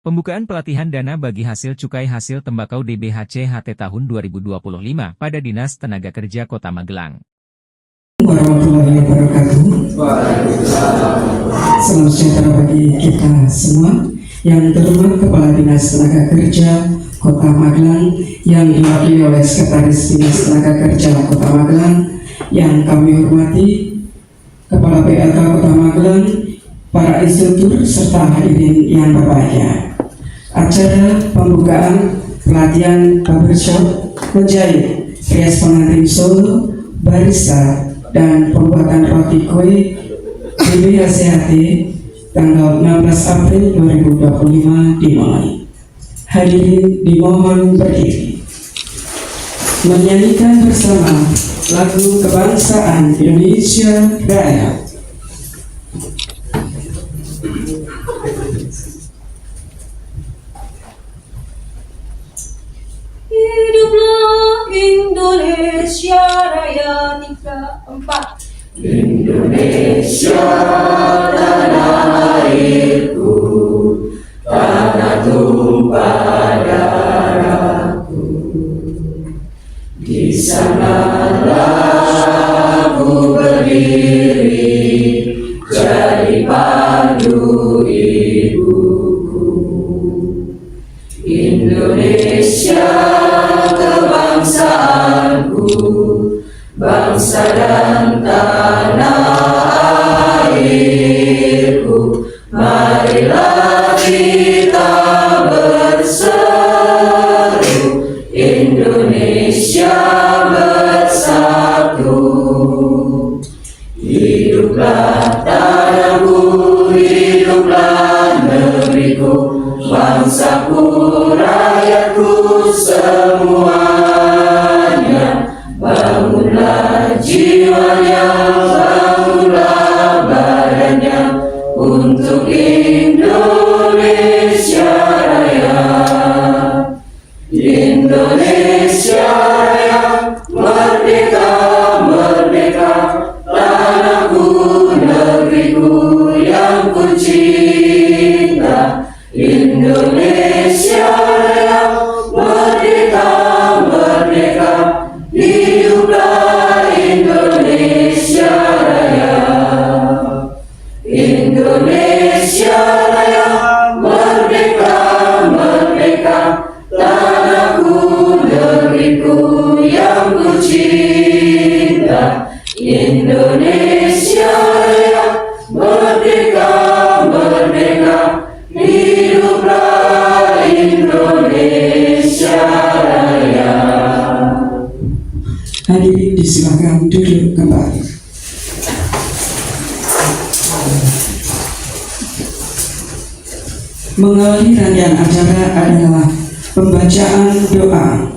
Pembukaan pelatihan dana bagi hasil cukai hasil tembakau DBHC-HT tahun 2025 pada Dinas Tenaga Kerja Kota Magelang. Warahmatullahi wabarakatuh. Salam sejahtera bagi kita semua. Yang terhormat Kepala Dinas Tenaga Kerja Kota Magelang yang diwakili oleh Sekretaris Dinas Tenaga Kerja Kota Magelang, yang kami hormati Kepala PLK Kota Magelang, para instruktur serta hadirin yang berbahagia. Acara pembukaan pelatihan barbershop, menjahit, rias pengantin solo, barista, dan pembuatan roti kue DBHC-HT tanggal 16 April 2025 dimulai. Hadirin dimohon berdiri menyanyikan bersama lagu kebangsaan Indonesia Raya. Hiduplah Indonesia Raya 3, 4. Indonesia tanah airku, tanah tumpah darahku. Di sanalah aku berdiri, jadi pandu ibuku. Indonesia kebangsaanku, bangsa dan tanah airku. Marilah kita berseru, Indonesia bersatu. Hiduplah tanahku, hiduplah negeriku, bangsaku, rakyatku semuanya. Bangunlah jiwanya, bangunlah badannya untuk Indonesia Raya. Indonesia Raya, merdeka, merdeka, tanahku, negeriku yang ku cinta. Indonesia Raya, merdeka, merdeka, hiduplah Indonesia Raya. Indonesia Raya, merdeka, merdeka, tanahku, negeriku yang ku cinta. Indonesia Raya, merdeka, merdeka, hiduplah Indonesia Raya. Hadirin disilakan duduk kembali. Mengawali rangkaian acara adalah pembacaan doa.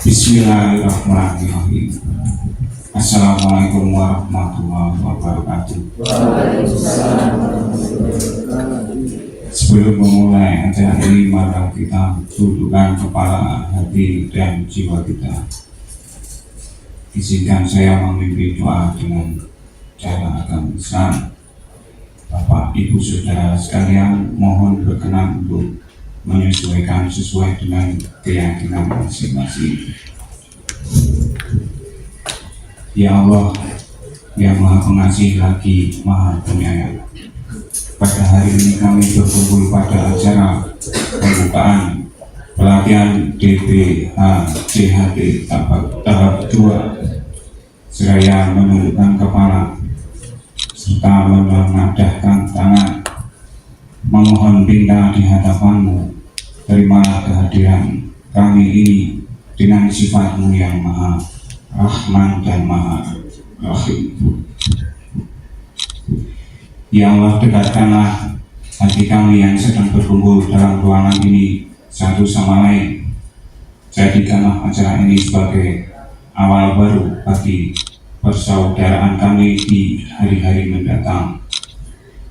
Bismillahirrahmanirrahim. Assalamualaikum warahmatullahi wabarakatuh. Sebelum memulai acara ini, mari kita tundukkan kepala, hati, dan jiwa kita. Izinkan saya memimpin doa dengan cara agama Islam. Bapak, Ibu, Saudara sekalian, mohon berkenan untuk menyesuaikan sesuai dengan keyakinan masing-masing. Ya Allah, yang Maha Pengasih lagi Maha Penyayang, pada hari ini kami berkumpul pada acara pembukaan pelatihan DBHC-HT tahap 2, seraya menundukkan kepala serta menengadahkan tangan, memohon pinta di hadapan-Mu. Terimalah kehadiran kami ini dengan sifat-Mu yang Maha Rahman dan Maha Rahim. Ya Allah, dekatkanlah hati kami yang sedang berkumpul dalam ruangan ini satu sama lain. Jadikanlah acara ini sebagai awal baru bagi persaudaraan kami di hari-hari mendatang.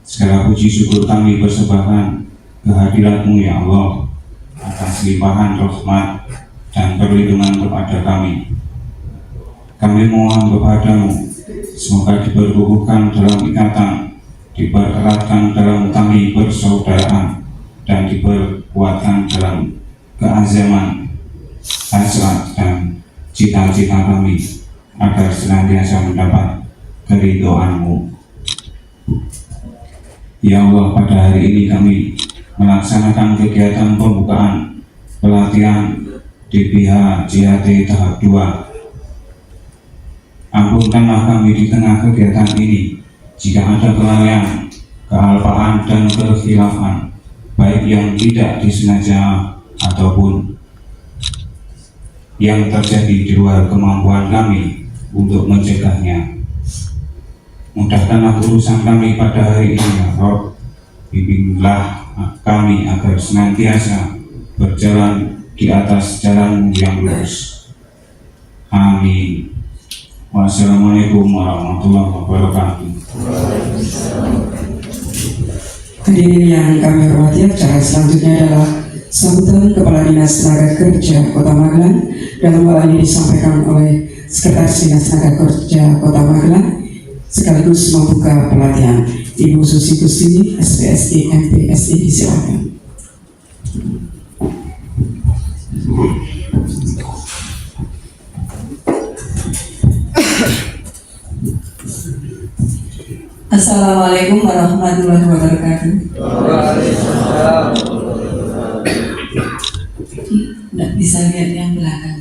Segala puji syukur kami persembahkan kehadirat-Mu ya Allah, atas limpahan rahmat dan perlindungan kepada kami. Kami mohon kepada-Mu, semoga diperkukuhkan dalam ikatan, dipereratkan dalam tali persaudaraan, dan diperkuatkan dalam keazaman, hasrat dan cita-cita kami, agar senantiasa mendapat keridhaan-Mu. Ya Allah, pada hari ini kami melaksanakan kegiatan pembukaan pelatihan DBH-JHT tahap 2. Ampunkanlah kami di tengah kegiatan ini jika ada kelalaian, kealpaan dan kekhilafan, baik yang tidak disengaja ataupun yang terjadi di luar kemampuan kami untuk mencegahnya. Mudahkanlah urusan kami pada hari ini ya Rabb. Bimbinglah kami agar senantiasa berjalan di atas jalan yang lurus. Amin. Wassalamualaikum warahmatullahi wabarakatuh. Hadirin yang kami hormati, acara selanjutnya adalah sambutan Kepala Dinas Tenaga Kerja Kota Magelang. Dalam hal ini disampaikan oleh Sekretaris Dinas Tenaga Kerja Kota Magelang sekaligus membuka pelatihan. Ibu Susi Kustini, SPSI MPSI, disilakan. Assalamualaikum warahmatullahi wabarakatuh. Nggak bisa lihat yang belakang.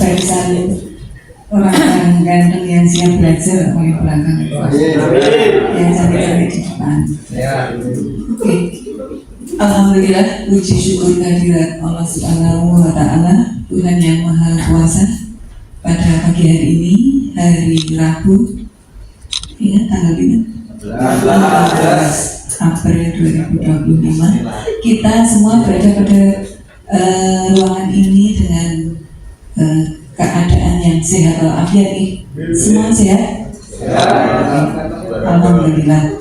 Baik saling orang ganteng yang siap belajar paling belakang, yang cantik-cantik di depan. Oke. Alhamdulillah, puji syukur kehadirat Allah Subhanahu wa Ta'ala, Tuhan yang Maha Kuasa. Pada pagi hari ini, hari Rabu, ingat tanggal ini, 14 April 2025, kita semua berada pada ruangan ini dengan keadaan yang sehat walafiat. Semua sehat? Alhamdulillah.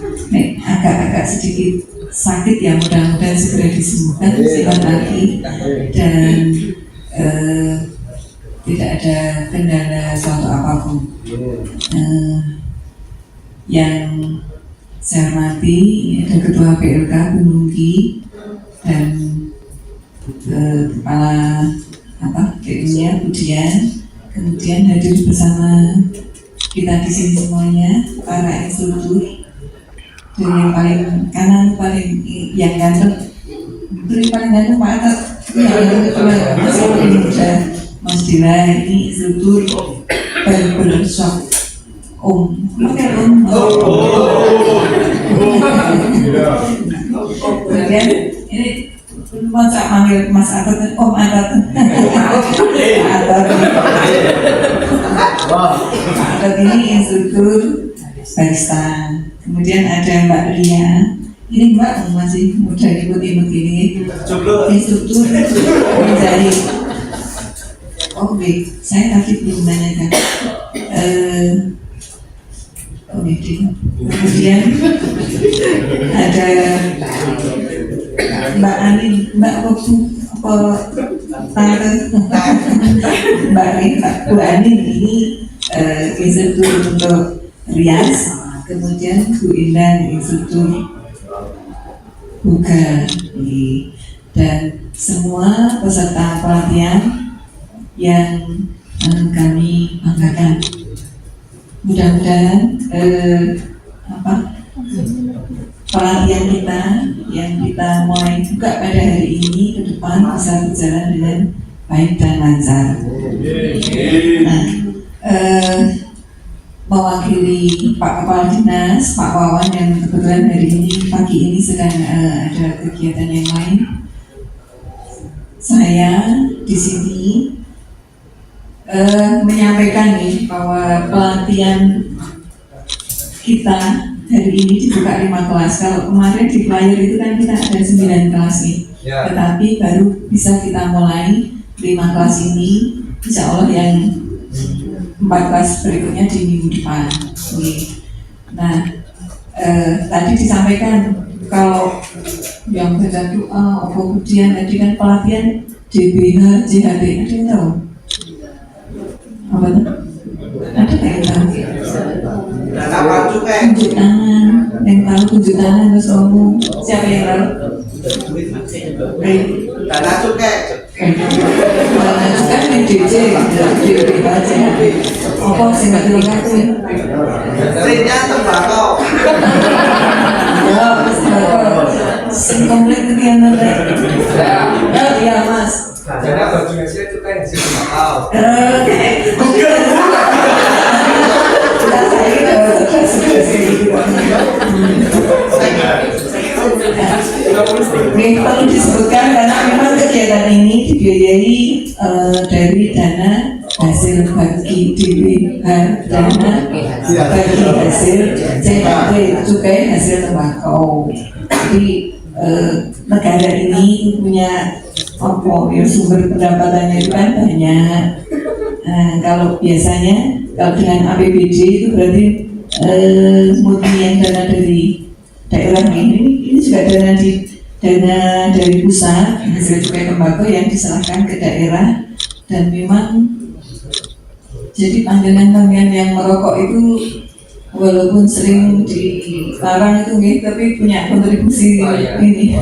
Agak-agak sedikit sakit ya, mudah-mudahan segera disembuhkan, sehat lagi, dan tidak ada kendala suatu apapun. Yang saya hormati, ini ada Ketua PLK Gununggi dan Kepala PU-nya Budian, kemudian hadir bersama kita di sini semuanya para instruktur, dari yang paling kanan yang ganteng, dari paling ganteng Pak Atat, yang kedua masih paling muda Mas Dila, ini instruktur barbershop Om. Kemudian ini masa manggil Mas Atat, Om Atat. Atat ini instruktur barista. Kemudian ada Mbak Ria. Ini Mbak masih muda imut-imut ini, instruktur menjahit. Oke, saya tadi belum menanyakan. Kemudian ada Mbak Ani, Mbak Waktu, Bu Ani ini instruktur untuk rias. Kemudian Bu Indah instruktur buka, dan semua peserta pelatihan yang kami banggakan. Mudah-mudahan pelatihan kita yang kita mulai buka pada hari ini ke depan bisa berjalan dengan baik dan lancar. Nah, mewakili Pak Kepala Dinas, Pak Wawan, yang kebetulan hari ini pagi ini sedang ada kegiatan yang lain. Saya di sini menyampaikan nih bahwa pelatihan kita hari ini dibuka 5 kelas. Kalau kemarin di flyer itu kan kita ada 9 kelas nih, tetapi baru bisa kita mulai 5 kelas ini. Insya Allah yang 4 kelas berikutnya di minggu depan. Nah, tadi disampaikan kalau yang baca doa, kemudian tadi kan pelatihan DBH, JHT, ada yang tahu? Apa tuh? Ada nggak yang tahu? Tunjuk tangan, yang tahu tunjuk tangan terus ngomong. Siapa yang tahu? Dana cukai. Dana cukai yang DJ, JHT. Apa sih nggak dilengkapi? Sehingga tembakau. Sing komplit itu yang mana? Ya mas. Dana baju Mesir cukai yang sih tembakau. Ini perlu disebutkan karena memang kegiatan ini dibiayai dari dana hasil bagi DBH, dana bagi hasil CKT, cukai hasil tembakau. Jadi negara ini punya ya, sumber pendapatannya itu kan banyak. Kalau biasanya kalau dengan APBD itu berarti murni yang dana dari daerah ini juga dana dari pusat hasil cukai tembakau yang diserahkan ke daerah. Dan memang jadi pandangan yang merokok itu walaupun sering dilarang itu tapi punya kontribusi ini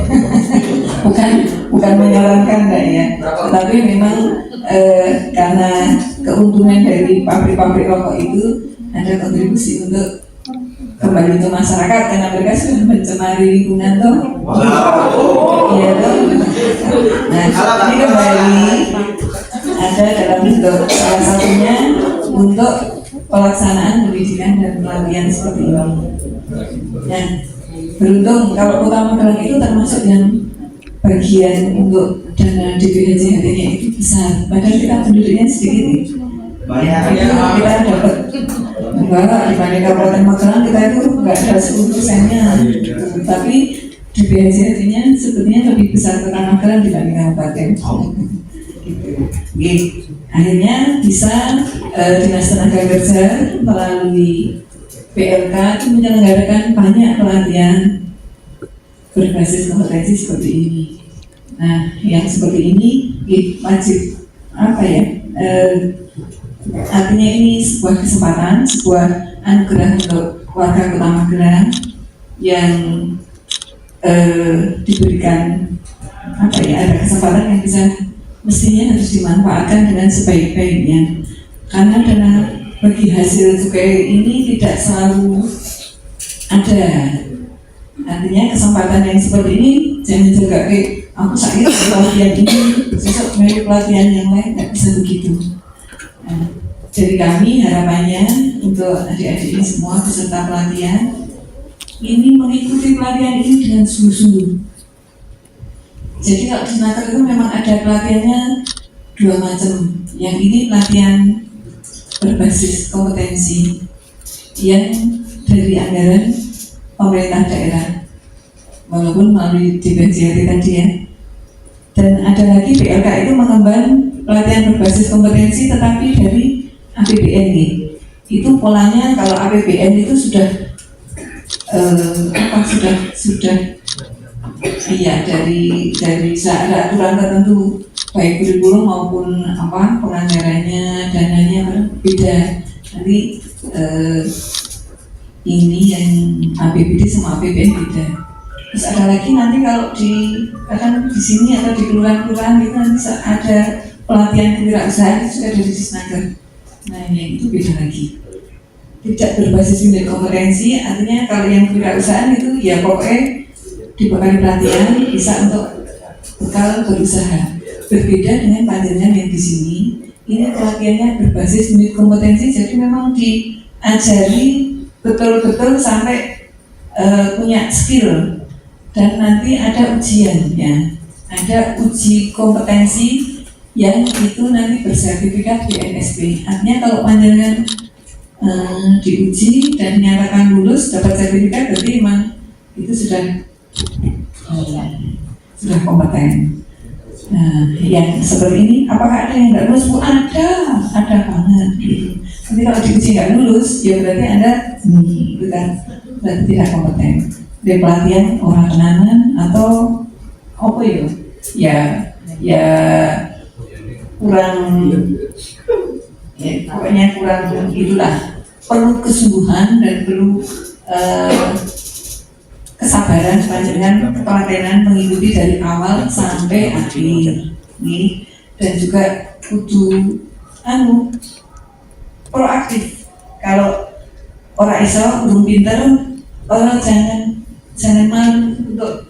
bukan menyarankan enggak ya, tetapi memang karena keuntungan dari pabrik-pabrik rokok itu ada kontribusi untuk kembali ke masyarakat karena mereka sudah mencemari lingkungan toh. Iya toh. Nah ini kembali ada dalam bentuk salah satunya untuk pelaksanaan pendidikan dan pelatihan seperti ini. Nah beruntung kalau Kota Magelang itu termasuk yang bagian untuk dana DBH-JHT-nya itu besar, padahal kita penduduknya sedikit. Itu kita dapat enggak dibanding Kabupaten Magelang kita itu enggak ada 10%-nya, tapi DBH-JHT-nya sebetulnya lebih besar Kota Magelang dibanding Kabupaten. Akhirnya bisa Dinas Tenaga Kerja melalui PLK itu menyelenggarakan banyak pelatihan berbasis kompetensi seperti ini. Nah, yang seperti ini wajib apa ya? Artinya ini sebuah kesempatan, sebuah anugerah untuk warga Kota Magelang yang diberikan apa ya? Ada kesempatan yang bisa mestinya harus dimanfaatkan dengan sebaik-baiknya. Karena dana bagi hasil cukai ini tidak selalu ada. Artinya kesempatan yang seperti ini jangan juga aku sakit pelatihan ini, besok melalui pelatihan yang lain nggak bisa begitu. Nah, dari kami harapannya untuk adik-adik ini semua peserta pelatihan ini mengikuti pelatihan ini dengan sungguh-sungguh. Jadi kalau di Snaker itu memang ada pelatihannya dua macam. Yang ini pelatihan berbasis kompetensi yang dari anggaran pemerintah daerah walaupun melalui DBH-JHT tadi ya. Dan ada lagi PLK itu mengemban pelatihan berbasis kompetensi tetapi dari APBN nih. Itu polanya kalau APBN itu sudah iya dari ada aturan tertentu baik kurikulum maupun penganggarannya, dananya beda. Nanti ini yang APBD sama APBN beda. Terus ada lagi nanti kalau di sini atau di kelurahan-kelurahan itu nanti ada pelatihan kewirausahaan itu sudah dari Disnaker. Nah yang itu beda lagi. Tidak berbasis unit kompetensi, artinya kalau yang kewirausahaan itu ya pokoknya dibekali pelatihan bisa untuk bekal berusaha. Berbeda dengan panjenengan yang di sini, ini pelatihannya berbasis unit kompetensi, jadi memang diajari betul-betul sampai punya skill dan nanti ada ujiannya, ada uji kompetensi yang itu nanti bersertifikat BNSP. Artinya kalau panjenengan diuji dan dinyatakan lulus dapat sertifikat, berarti memang itu sudah kompeten. Nah, yang seperti ini, apakah ada yang nggak lulus? Ada banget gitu. Tapi kalau diuji nggak lulus, ya berarti Anda itu kan berarti tidak kompeten. Di pelatihan orang tenanan atau apa ya kurang, ya pokoknya kurang itulah, perlu kesungguhan dan perlu kesabaran panjenengan kepelatenan mengikuti dari awal sampai akhir nih, dan juga kudu proaktif. Kalau orang iso belum pinter, orang jangan malu untuk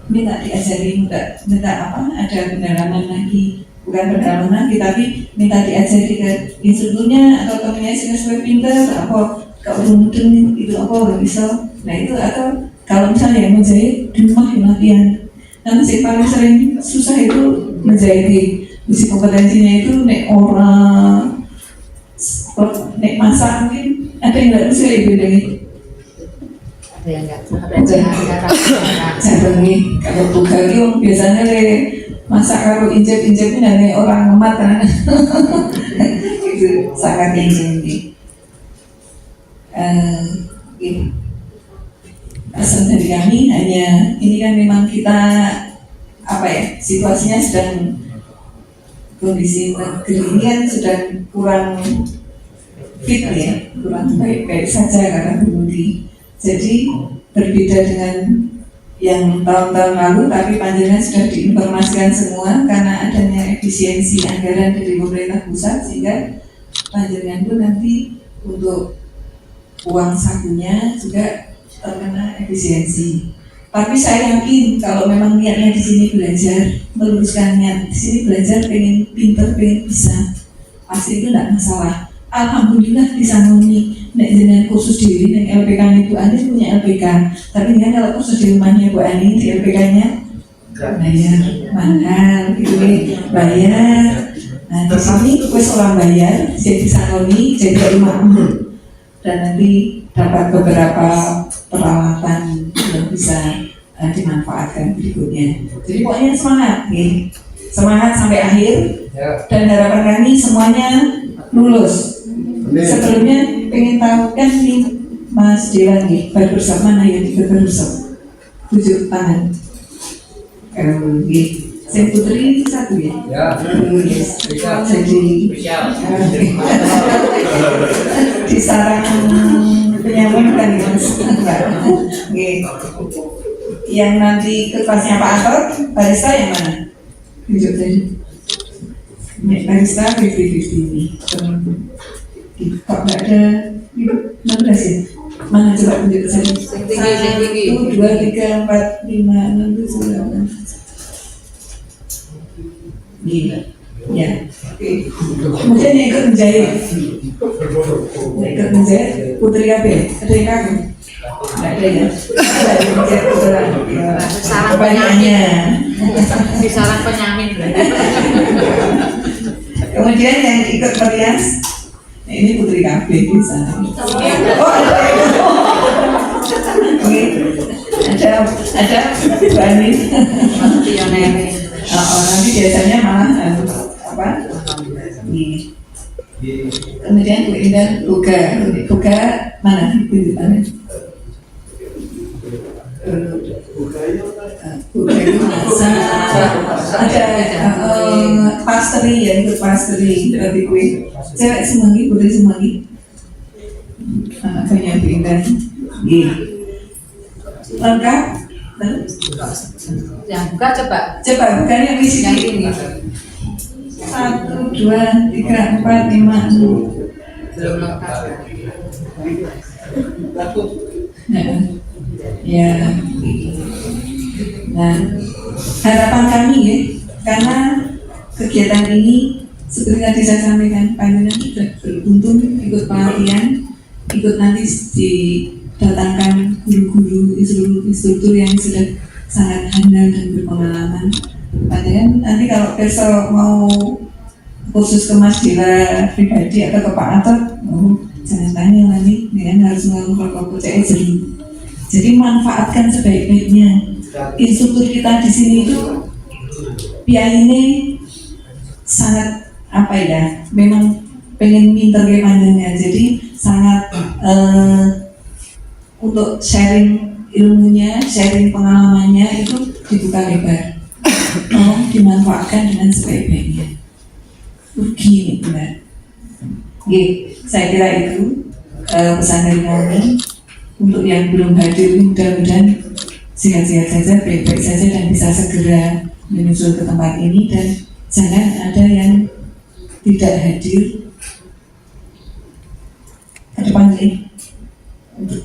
minta diajari, minta apa, ada pendalaman lagi, bukan pendalaman lagi tapi minta diajari ke instrukturnya atau temennya sesuai pinter apa kemudian itu apa orang bisa. Nah itu, atau kalau misalnya yang menjahit di rumah latihan, karena yang paling sering susah itu menjahit. Mesti kompetensinya itu nek orang nek masak mungkin ada yang nggak bisa ibu ini. Ada yang nggak belajar Jarang nih, kalau tugas itu biasanya masak kalau injek-injek ini nek orang ngemat kan. Itu sangat tinggi. Pesan dari kami hanya ini kan memang kita apa ya, situasinya sedang, kondisi negeri ini kan sedang kurang fit ya, kurang baik-baik saja karena Burundi. Jadi berbeda dengan yang tahun-tahun lalu, tapi panjenengan sudah diinformasikan semua karena adanya efisiensi anggaran dari pemerintah pusat, sehingga panjenengan pun nanti untuk uang sakunya juga terkena efisiensi. Tapi saya yakin kalau memang niatnya di sini belajar, meluruskan niat di sini belajar, pengen pinter, pengen bisa, pasti itu tidak masalah. Alhamdulillah bisa ngomong nek jenengan kursus diri nek LPK Ibu Ani punya LPK, tapi kan kalau kursus di rumahnya Bu Ani di LPK-nya bayar mahal, gitu bayar. Nah di sini wes orang bayar, jadi bisa ngomong, jadi makmur, dan nanti dapat beberapa peralatan yang bisa dimanfaatkan berikutnya. Jadi pokoknya semangat, nih. Semangat sampai akhir, dan harapan kami semuanya lulus. Sebelumnya pengen tahu kan nih Mas Dewan nih, baru bersama yang ikut bersama, tujuh tangan. Saya Putri satu ya. Jadi disarang penyamun kan ya Mas. Yang nanti ke kelasnya Pak Anton, barista yang mana? Tunjuk tadi. Barista 50-50 ini. Kok nggak ada 16 ya? Mana coba tunjuk ke saya? 1, 2, 3, 4, 5, 6, 7, 8. Gila. Ya. Kemudian yang ikut menjahit. Yang ikut menjahit Putri apa? Ada yang kagum? Nggak ada ya? Ada yang menjahit Putri. Sarang penyamin. Di sarang penyamin. Kemudian yang ikut merias, nah ini Putri KB bisa. Oh ada Bani. Nanti biasanya malah apa? Ini. Kemudian buka mana? Buka itu masa ada pastry ya, ikut pastry berarti kue. Cewek semanggi, putri semanggi. Banyak pindah. Lengkap. Yang buka coba. Coba bukan yang isi Yang ini. 1, 2, 3, 4, 5, 6. Belum lengkap. Ya. Nah, harapan kami ya, karena kegiatan ini seperti tadi saya sampaikan, panjenengan sudah beruntung ikut pelatihan, ikut nanti didatangkan guru-guru, instruktur yang sudah sangat handal dan berpengalaman. Panjenengan nanti kalau besok mau kursus ke Mas Dila pribadi atau ke Pak Atot, jangan tanya nanti, dengan harus mengalami protokol CSI. Jadi manfaatkan sebaik-baiknya. Instruktur kita di sini itu ini sangat apa ya? Memang pengen pinter kayak panjangnya. Jadi sangat untuk sharing ilmunya, sharing pengalamannya itu dibuka lebar. Tolong dimanfaatkan dengan sebaik-baiknya. Rugi nih benar. Oke, saya kira itu pesan dari kami. Untuk yang belum hadir, mudah-mudahan sehat-sehat saja, baik-baik saja, dan bisa segera menyusul ke tempat ini, dan jangan ada yang tidak hadir ke depan ini.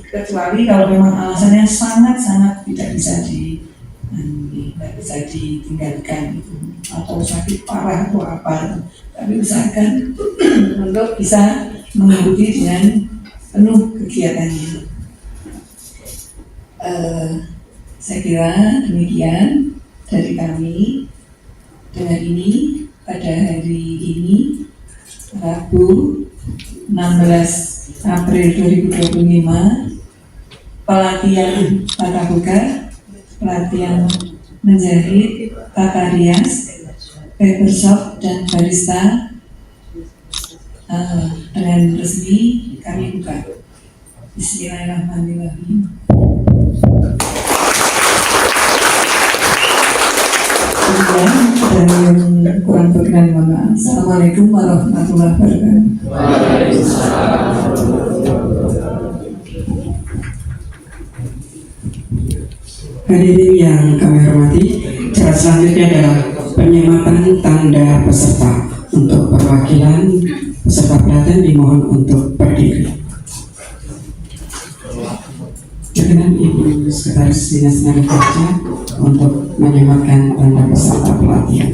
Kecuali kalau memang alasannya sangat-sangat tidak bisa ditinggalkan itu, atau sakit parah atau apa, tapi usahakan untuk bisa mengikuti dengan penuh kegiatannya. Saya kira demikian dari kami dengan ini pada hari ini Rabu 16 April 2025, pelatihan tatap muka, pelatihan menjahit, tata rias, barbershop dan barista dengan resmi kami buka. Bismillahirrahmanirrahim. Dan yang kurang berkenan mohon maaf. Assalamualaikum warahmatullahi wabarakatuh. Hadirin yang kami hormati, cara selanjutnya adalah penyematan tanda peserta. Untuk perwakilan peserta pelatihan dimohon untuk berdiri. Berkenan Ibu Sekretaris Dinas Tenaga Kerja untuk menyematkan tanda peserta pelatihan.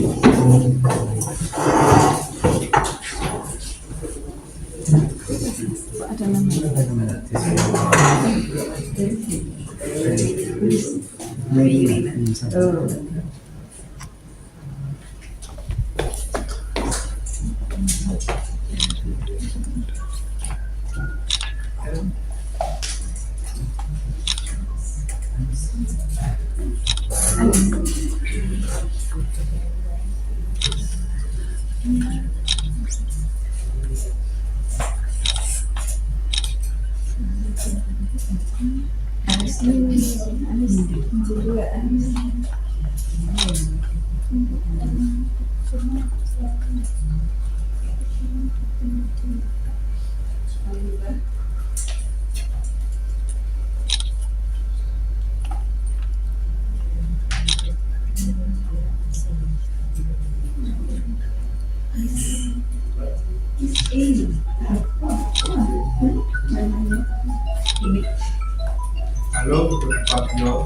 Halo, Pak Pio.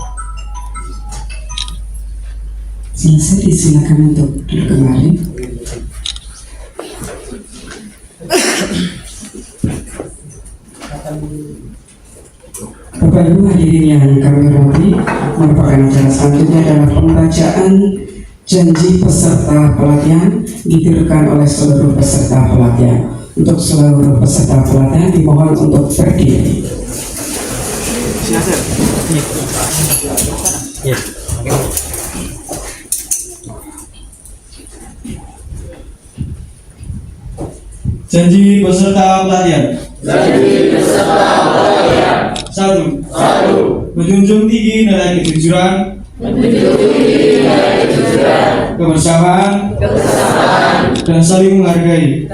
Selesai, disilakan untuk duduk kembali. Bapak Ibu hadirin yang kami hormati, merupakan acara selanjutnya adalah pembacaan janji peserta pelatihan ditirukan oleh seluruh peserta pelatihan. Untuk seluruh peserta pelatihan dimohon untuk berdiri. Janji peserta pelatihan. Satu. Menjunjung tinggi nilai kejujuran, kebersamaan, dan saling menghargai.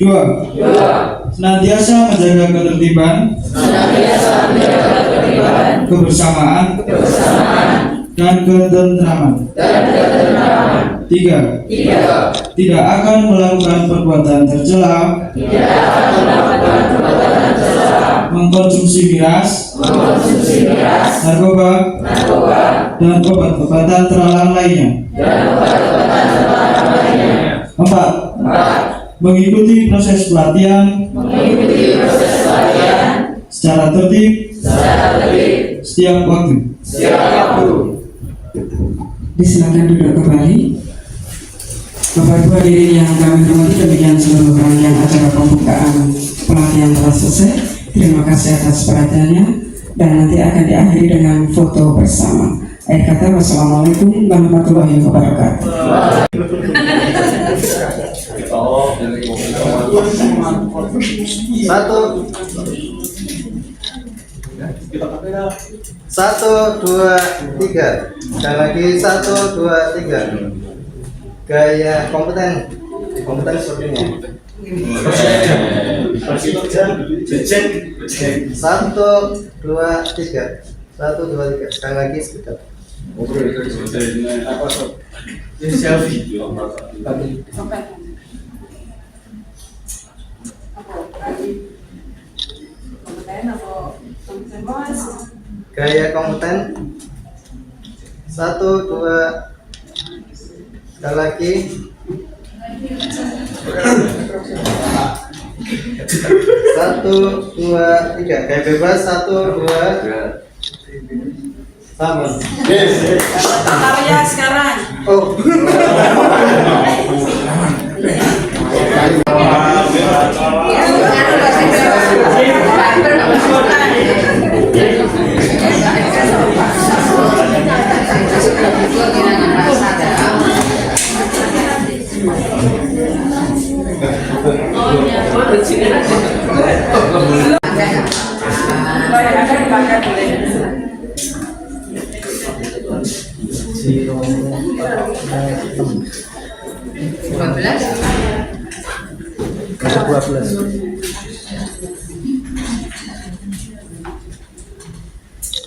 Dua. Senantiasa menjaga ketertiban, kebersamaan, dan ketentraman. Tiga. Tidak akan melakukan perbuatan tercela, mengkonsumsi miras, narkoba, dan obat-obatan terlarang lainnya. Empat. Mengikuti proses pelatihan secara tertib setiap waktu. Disilakan duduk kembali. Bapak Ibu hadirin yang kami hormati, demikian seluruh rangkaian acara pembukaan pelatihan telah selesai. Terima kasih atas perhatiannya, dan nanti akan diakhiri dengan foto bersama. Akhir kata, wassalamualaikum warahmatullahi wabarakatuh. Satu. 1, 2, 3. Sekali lagi 1, 2, 3. Gaya kompeten seperti ini. 1, 2, 3. 1, 2, 3. Sekali lagi sebentar. Gaya kompeten 1, 2. Sekali lagi 1, 2, 3. Gaya bebas 1, 2. Sama. Karya sekarang. Oh.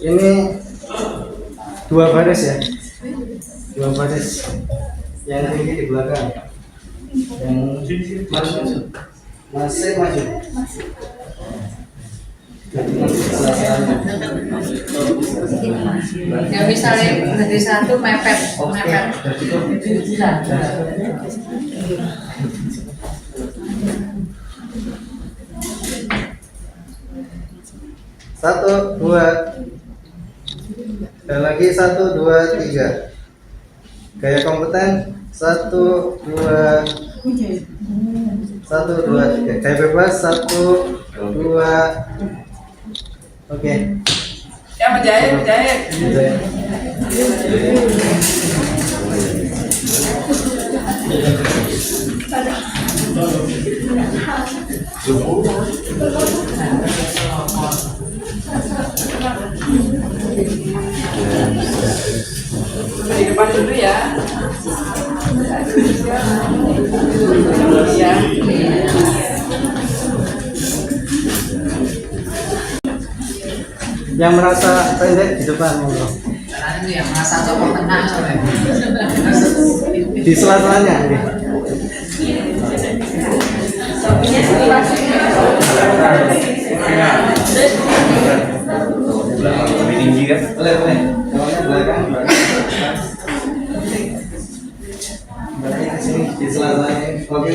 Ini 2 baris ya, 2 baris. Yang tinggi di belakang, yang masih maju. Yang misalnya dari 1 mepet. Satu, 2. Dan lagi 1, 2, 3. Gaya kompeten 1, 2. 1, 2, 3. Gaya bebas 1, 2. Oke. Ya menjahit. Di depan dulu ya. Ya. Yang merasa pendek di depan, Itu yang merasa coba menang. di sela-selanya. Lebih tinggi kan? Boleh. Belakang. Berarti ke sini di sela-selanya. Oke.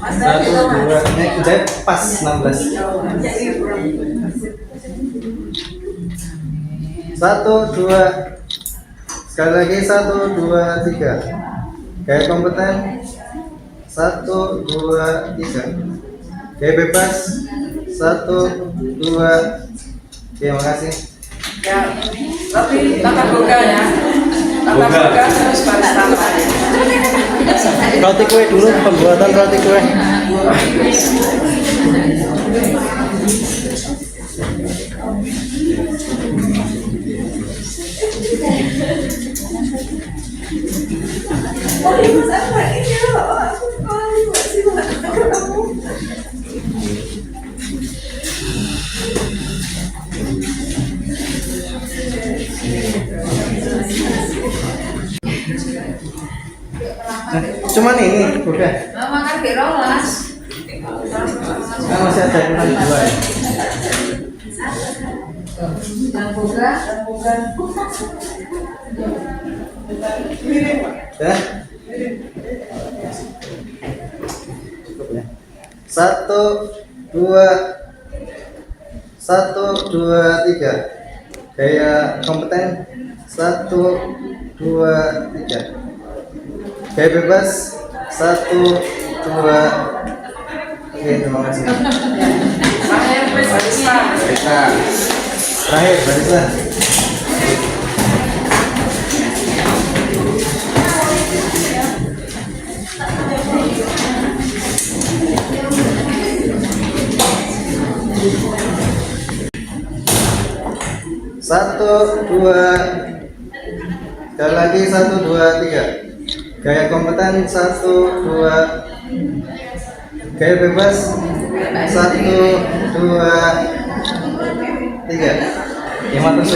Satu, 2, udah pas 16. 1, 2. Sekali lagi 1, 2, 3. Gaya kompeten 1, 2, 3. Gaya bebas 1, 2. Terima kasih. Ya, tapi tata boga ya. Tata boga terus baris tambah. Roti kue dulu, pembuatan roti kue. Cuman ini udah. Makan di rolas. Kan masih ada yang 2 ya. Yang buka. Ya. Cukup ya. 1, 2. 1, 2, 3. Gaya kompeten 1, 2, 3. Gaya bebas 1, 2. Oke, terima kasih. Terakhir barista. Terakhir barista. Satu, dua. Sekali lagi 1, 2, 3. Gaya kompeten 1, 2. Gaya bebas 1, 2, 3. 5 terus.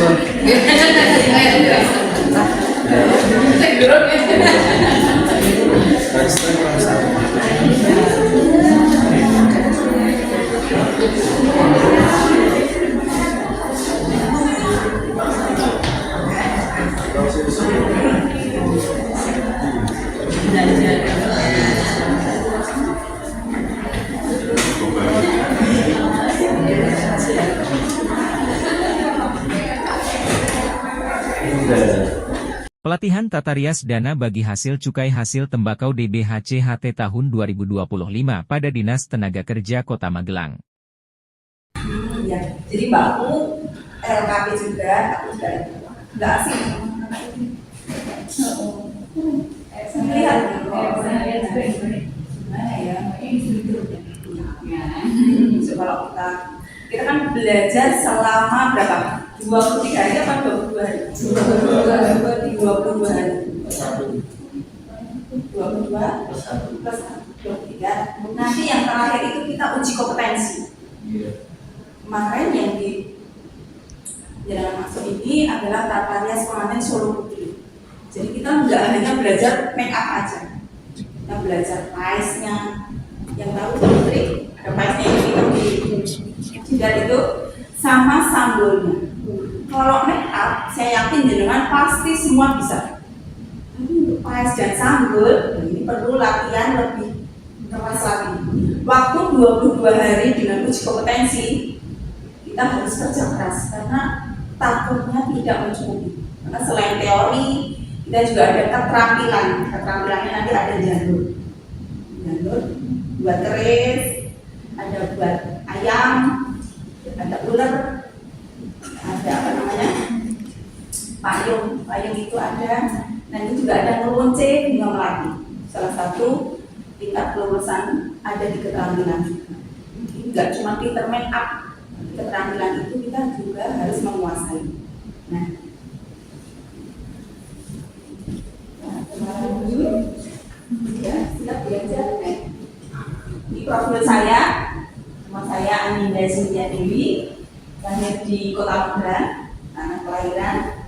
Pelatihan tata rias dana bagi hasil cukai hasil tembakau DBHC-HT tahun 2025 pada Dinas Tenaga Kerja Kota Magelang. Ya, jadi mbakku LKP juga, aku juga nggak asing. Lihat, gimana ya? Kalau kita kan belajar selama berapa? 23 hari apa 22 hari? 22 hari. 22 plus 23. Nanti yang terakhir itu kita uji kompetensi. Kemarin yang di jalan masuk ini adalah tata rias pengantin Solo Putri. Jadi kita nggak hanya belajar make up aja, kita belajar paisnya. Yang tahu Putri ada paisnya ini tidak itu sama sambalnya. Kalau make up, saya yakin jenengan pasti semua bisa. Tapi untuk pais dan sambal ini perlu latihan lebih keras lagi. Waktu 22 hari dengan uji kompetensi, kita harus kerja keras karena takutnya tidak mencukupi. Karena selain teori, kita juga ada keterampilan. Keterampilannya nanti ada jalur buat keris, ada buat ayam, ada ular, ada apa namanya payung itu ada. Nanti juga ada ngelonce bunga melati. Salah satu tingkat kelulusan ada di keterampilan juga. Enggak cuma pinter make up, keterampilan itu kita juga harus menguasai. Nah, ya, siap belajar. Ini profil saya, nama saya Aninda Sintia Dewi, lahir di Kota Magelang, anak kelahiran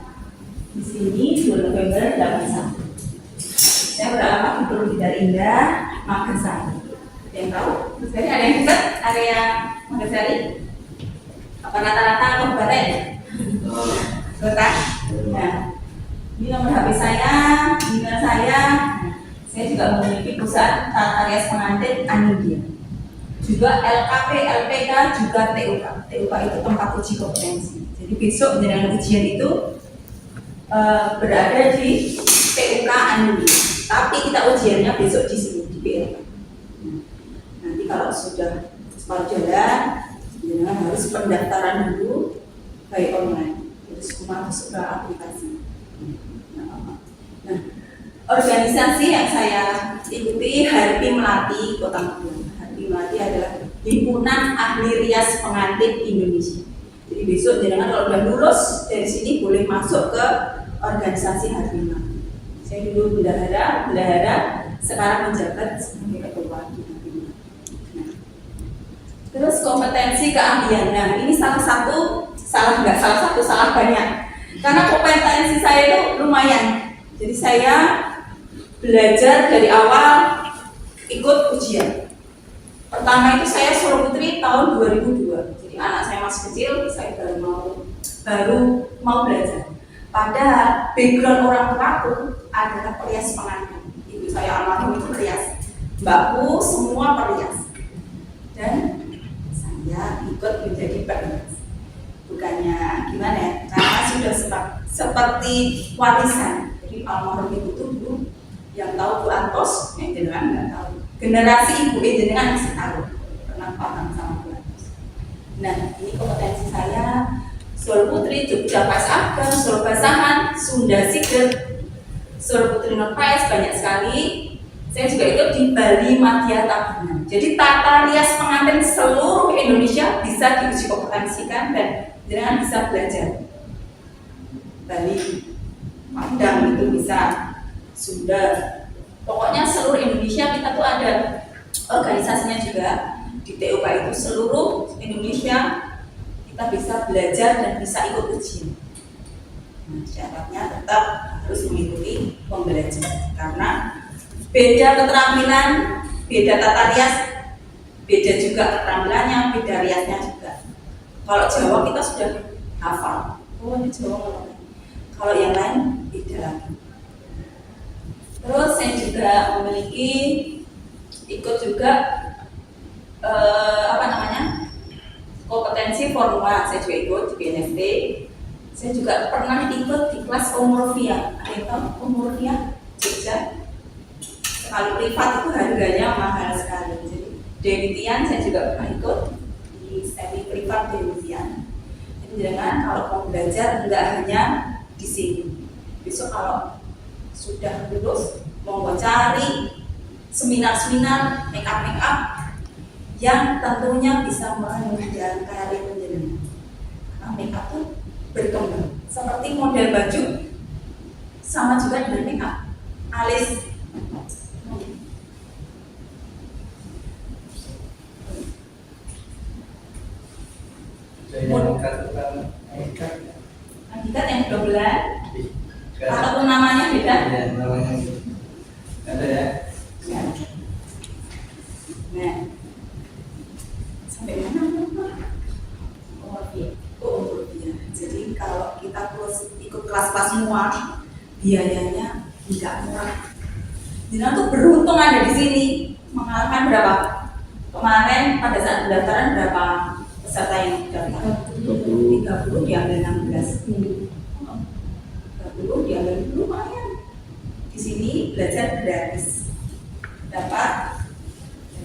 di sini 2 November 81. Saya beralamat di Pulau Bidar Indah, Magersari. Ada yang tahu? Magersari ada yang dekat area Magersari? Apa rata-rata kabupaten? Kota. Nah, ini nomor HP saya, email saya. Saya juga memiliki perusahaan tata rias pengantin Anindia. Juga LKP, LPK, juga TUK. TUK itu tempat uji kompetensi. Jadi besok dengan ujian itu berada di TUK Anindia. Tapi kita ujiannya besok di sini di PLK. Nanti kalau sudah separuh jalan, jangan harus pendaftaran dulu by online. Terus masuk ke aplikasi. Nah, organisasi yang saya ikuti Harpi Melati Kota Magelang. Harpi Melati adalah Himpunan Ahli Rias Pengantin Indonesia. Jadi besok jangan kalau udah lulus dari sini boleh masuk ke organisasi Harpi Melati. Saya dulu bendahara, sekarang menjabat sebagai ketua di Harpi Melati. Nah, terus kompetensi keahlian. Nah, ini salah banyak. Karena kompetensi saya itu lumayan. Jadi saya belajar dari awal ikut ujian. Pertama itu saya Solo Putri tahun 2002. Jadi anak saya masih kecil, saya baru mau belajar. Padahal background orang tuaku adalah perias pengantin. Ibu saya almarhum itu perias, mbakku semua perias. Dan saya ikut menjadi perias. Bukannya gimana ya? Karena sudah seperti warisan. Jadi almarhum ibu itu dulu yang tahu Bu Antos, yang jenengan nggak tahu. Generasi ibu jenengan masih tahu, pernah paham sama Bu Antos. Nah, ini kompetensi saya Solo Putri, Jogja Pais Ageng, Solo Basahan, Sunda Siger, Solo Putri Non Pais, banyak sekali. Saya juga ikut di Bali Madya Tabungan. Jadi tata rias pengantin seluruh Indonesia bisa diuji kompetensikan dan jenengan bisa belajar. Bali, Padang itu bisa, Sunda. Pokoknya seluruh Indonesia kita tuh ada organisasinya juga. Di TUK itu seluruh Indonesia kita bisa belajar dan bisa ikut ujian. Nah, syaratnya tetap harus mengikuti pembelajaran karena beda keterampilan, beda tata rias, beda juga keterampilannya, beda riasnya juga. Kalau Jawa kita sudah hafal, oh ini Jawa. Kalau yang lain beda lagi. Terus saya juga memiliki ikut juga kompetensi formula. Saya juga ikut di BNFT. Saya juga pernah ikut di kelas Omurfia. Ada yang tahu Omurfia? Jogja. Sekali privat itu harganya mahal sekali. Jadi Denitian saya juga pernah ikut di semi privat Denitian. Jadi jangan kalau mau belajar nggak hanya di sini. Besok kalau sudah lulus mau cari seminar-seminar make up yang tentunya bisa menunjang karir menjenengan. Karena make up itu berkembang seperti model baju sama juga dengan make up alis. Hakikat yang 12 ataupun namanya beda. Ya, namanya ada ya. Nah, sampai mana? Oh iya. Jadi kalau kita ikut kelas-kelas semua, biayanya tidak murah. Jadi tuh beruntung ada di sini. Mengalahkan berapa? Kemarin pada saat pendaftaran berapa peserta yang daftar? 30 diambil 16. 30 diambil lumayan. Di sini belajar gratis. Dapat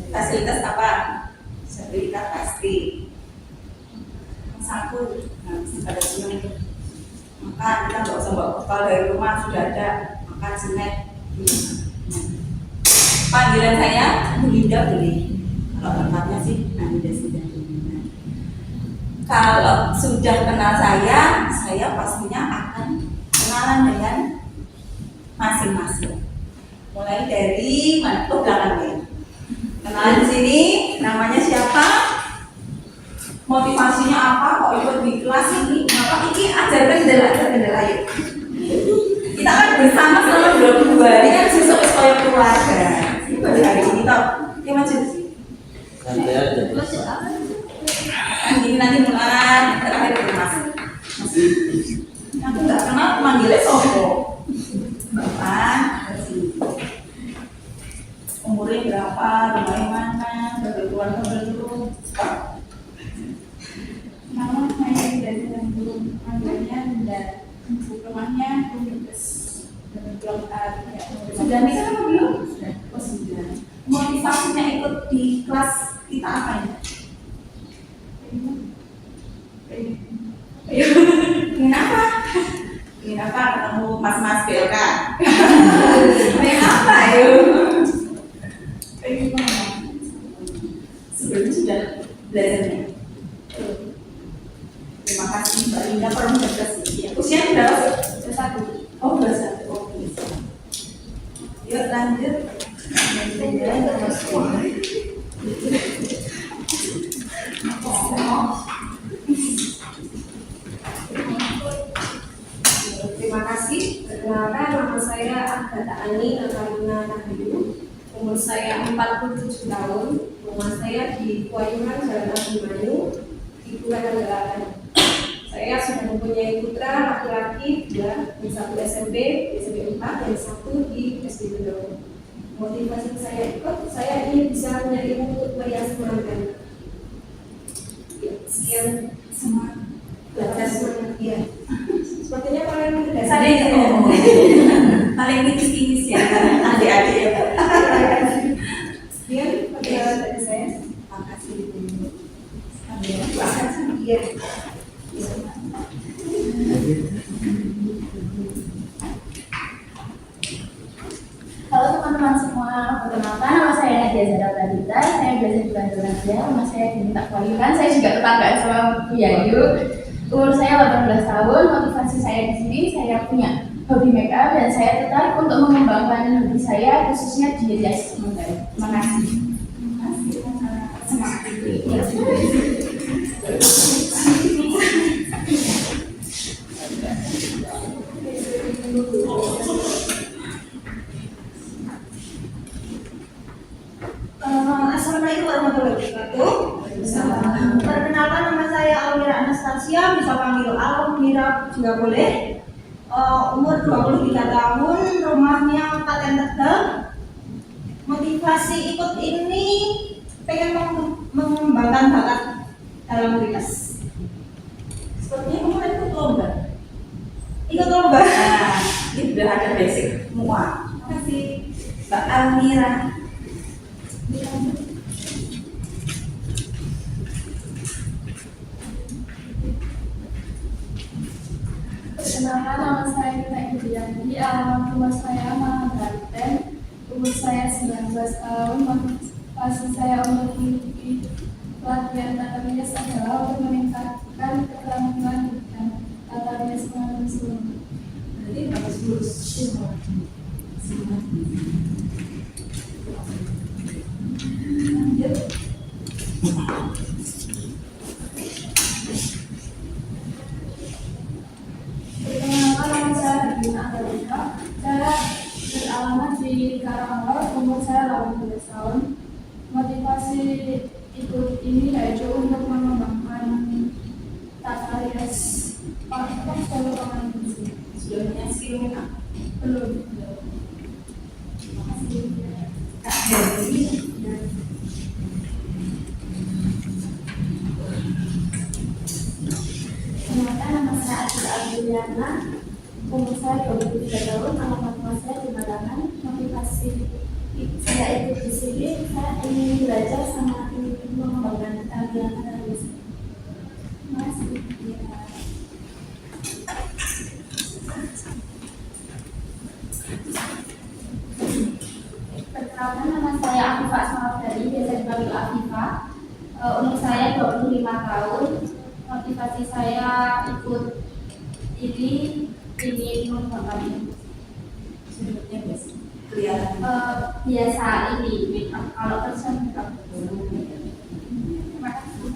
fasilitas apa? Sertifikat pasti. Saku, nah pada senang makan, kita nggak usah bawa bekal dari rumah, sudah ada makan snack. Panggilan saya Bu Linda boleh, kalau tempatnya sih Anda sudah. Kalau sudah kenal saya pastinya akan kenalan dengan masing-masing. Mulai dari mana? Oh, belakangnya. Kenalan di sini, namanya siapa? Motivasinya apa? Kok ikut di kelas ini? Kenapa ini ajarkan kendala yuk. Kita kan bersama selama 22 hari kan sesuk sekolah keluarga. Itu hari ini tau. Ya macam Nanti aja. Ini nanti mulai terakhir ke Mas. Aku nggak kenal manggilnya Sopo. Bapak, umurnya berapa, rumahnya mana, berkeluarga belum. Nama saya dari belum angganya dan rumahnya belum sudah nikah atau belum? Oh sudah. Motivasinya ikut di kelas kita apa ya? Ingin apa? Ingin apa? Ketemu mas-mas BLK. Ingin apa yuk? Sebelumnya sudah belajarnya. Terima kasih Mbak Linda per mendeteksi. Usia berapa? 21. Oh 21. Oke. Yuk lanjut. Terima kasih. Perkenalkan, nama saya Agatha Ani Nakaruna Nahidu. Umur saya 47 tahun. Rumah saya di Kuayuran, Jalan Abimanyu, di Kelurahan Galakan. Saya sudah mempunyai putra laki-laki, yang satu SMP, SMP 4, dan satu di SD Bedong. Motivasi saya ikut, saya ingin bisa menjadi untuk merias semangat. Sekian sama belajar semangat dia. Sepertinya paling Saya itu paling tipis-tipis ya, adik-adik ya. sekian perjalanan dari saya. Terima kasih. Terima kasih dia. Halo teman-teman semua, perkenalkan nama saya Nadia Zara Pradita. Saya belajar di Bandung Nadia, rumah saya di Minta Kualikan. Saya juga tetanggaan sama Bu Yayu. Umur saya 18 tahun, motivasi saya di sini saya punya hobi makeup dan saya tertarik untuk mengembangkan hobi saya khususnya di rias menggari. Terima kasih. Assalamualaikum warahmatullahi wabarakatuh. Perkenalkan, nama saya Almira Anastasia, bisa panggil Almira juga boleh. Umur 23 tahun, rumahnya Klaten Tegal. Motivasi ikut ini pengen mengembangkan bakat dalam rias. Sepertinya kamu ikut lomba. Ikut lomba. Nah, ini sudah ada basic semua. Terima kasih. Mbak Almira. Perkenalkan, nama saya Nina Indriani, alamat rumah saya Mahabarten, umur saya 19 tahun, motivasi saya untuk mengikuti pelatihan tata rias adalah untuk meningkatkan keterampilan dan tata rias pengantin seluruh. Jadi bagus lulus. Lanjut. Perkenalkan, nama saya Regina Adelina. Saya beralamat di Karangawal, umur saya 18 tahun. Motivasi ikut ini yaitu untuk mengembangkan tata rias solo pengantin. Sudah punya skill makeup? Belum. Terima kasih. Kak Dewi. Perkenalkan, nama saya Adila Adriana, umur saya 23 tahun, alamat rumah saya di Malangan. Motivasi saya ikut di sini, saya ingin belajar sama ingin mengembangkan tarian rias. Terima kasih. Perkenalkan, nama saya Afifah Asmafdari, biasa dipanggil Afifah. Umur saya 25 tahun. Motivasi saya ikut ini ingin mengembangkan Sudutnya biasa. Kelihatan. biasa ini makeup, kalau kerja makeup. Terima kasih.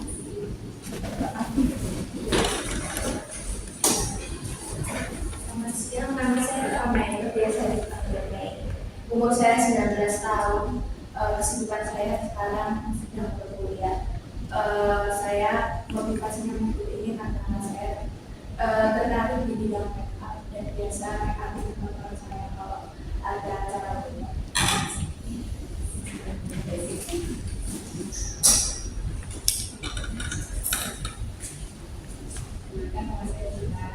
Selamat siang, nama saya Amel, biasa dipanggil Mei. Umur saya 19 tahun. Kesibukan saya sekarang sedang berkuliah. Saya motivasinya untuk ini karena saya tertarik di bidang makeup dan biasa makeup itu menurut saya kalau ada acara makeup. Nama saya Gina,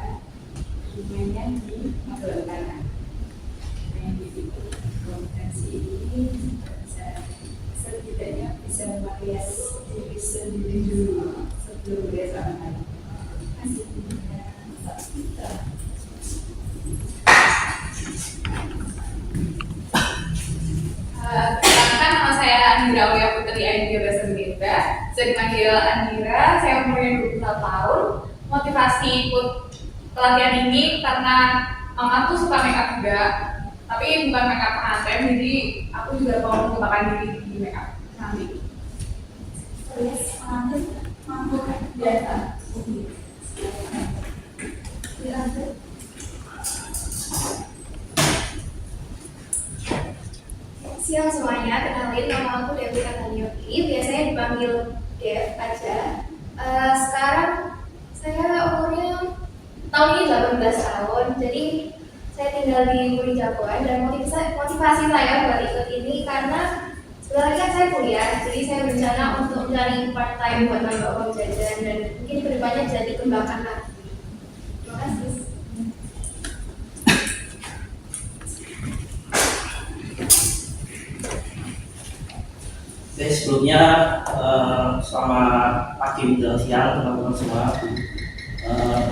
domainnya di Magelang Kanan. Yang di kompetensi ini bisa setidaknya bisa merias diri sendiri dulu sebelum dia sampai. Perkenalkan, nama saya Andira Oya Putri Aidya Basendeta. Saya dipanggil Andira, saya umurnya 21 tahun. Motivasi ikut pelatihan ini karena mama tuh suka makeup juga, tapi bukan makeup pengantin, jadi aku juga mau mengembangkan diri di makeup nanti. Rias pengantin mampu biasa. Dilanjut. Siang semuanya, kenalin nama aku Dewi Katanioti, biasanya dipanggil Dev aja. Sekarang saya umurnya tahun ini 18 tahun, jadi saya tinggal di Puri Jagoan dan motivasi saya buat ikut ini karena sebenarnya kan saya kuliah, jadi saya berencana untuk mencari part time buat nambah uang jajan dan mungkin kedepannya bisa dikembangkan lagi. Terima kasih. Oke, sebelumnya selamat pagi menjelang siang teman-teman semua.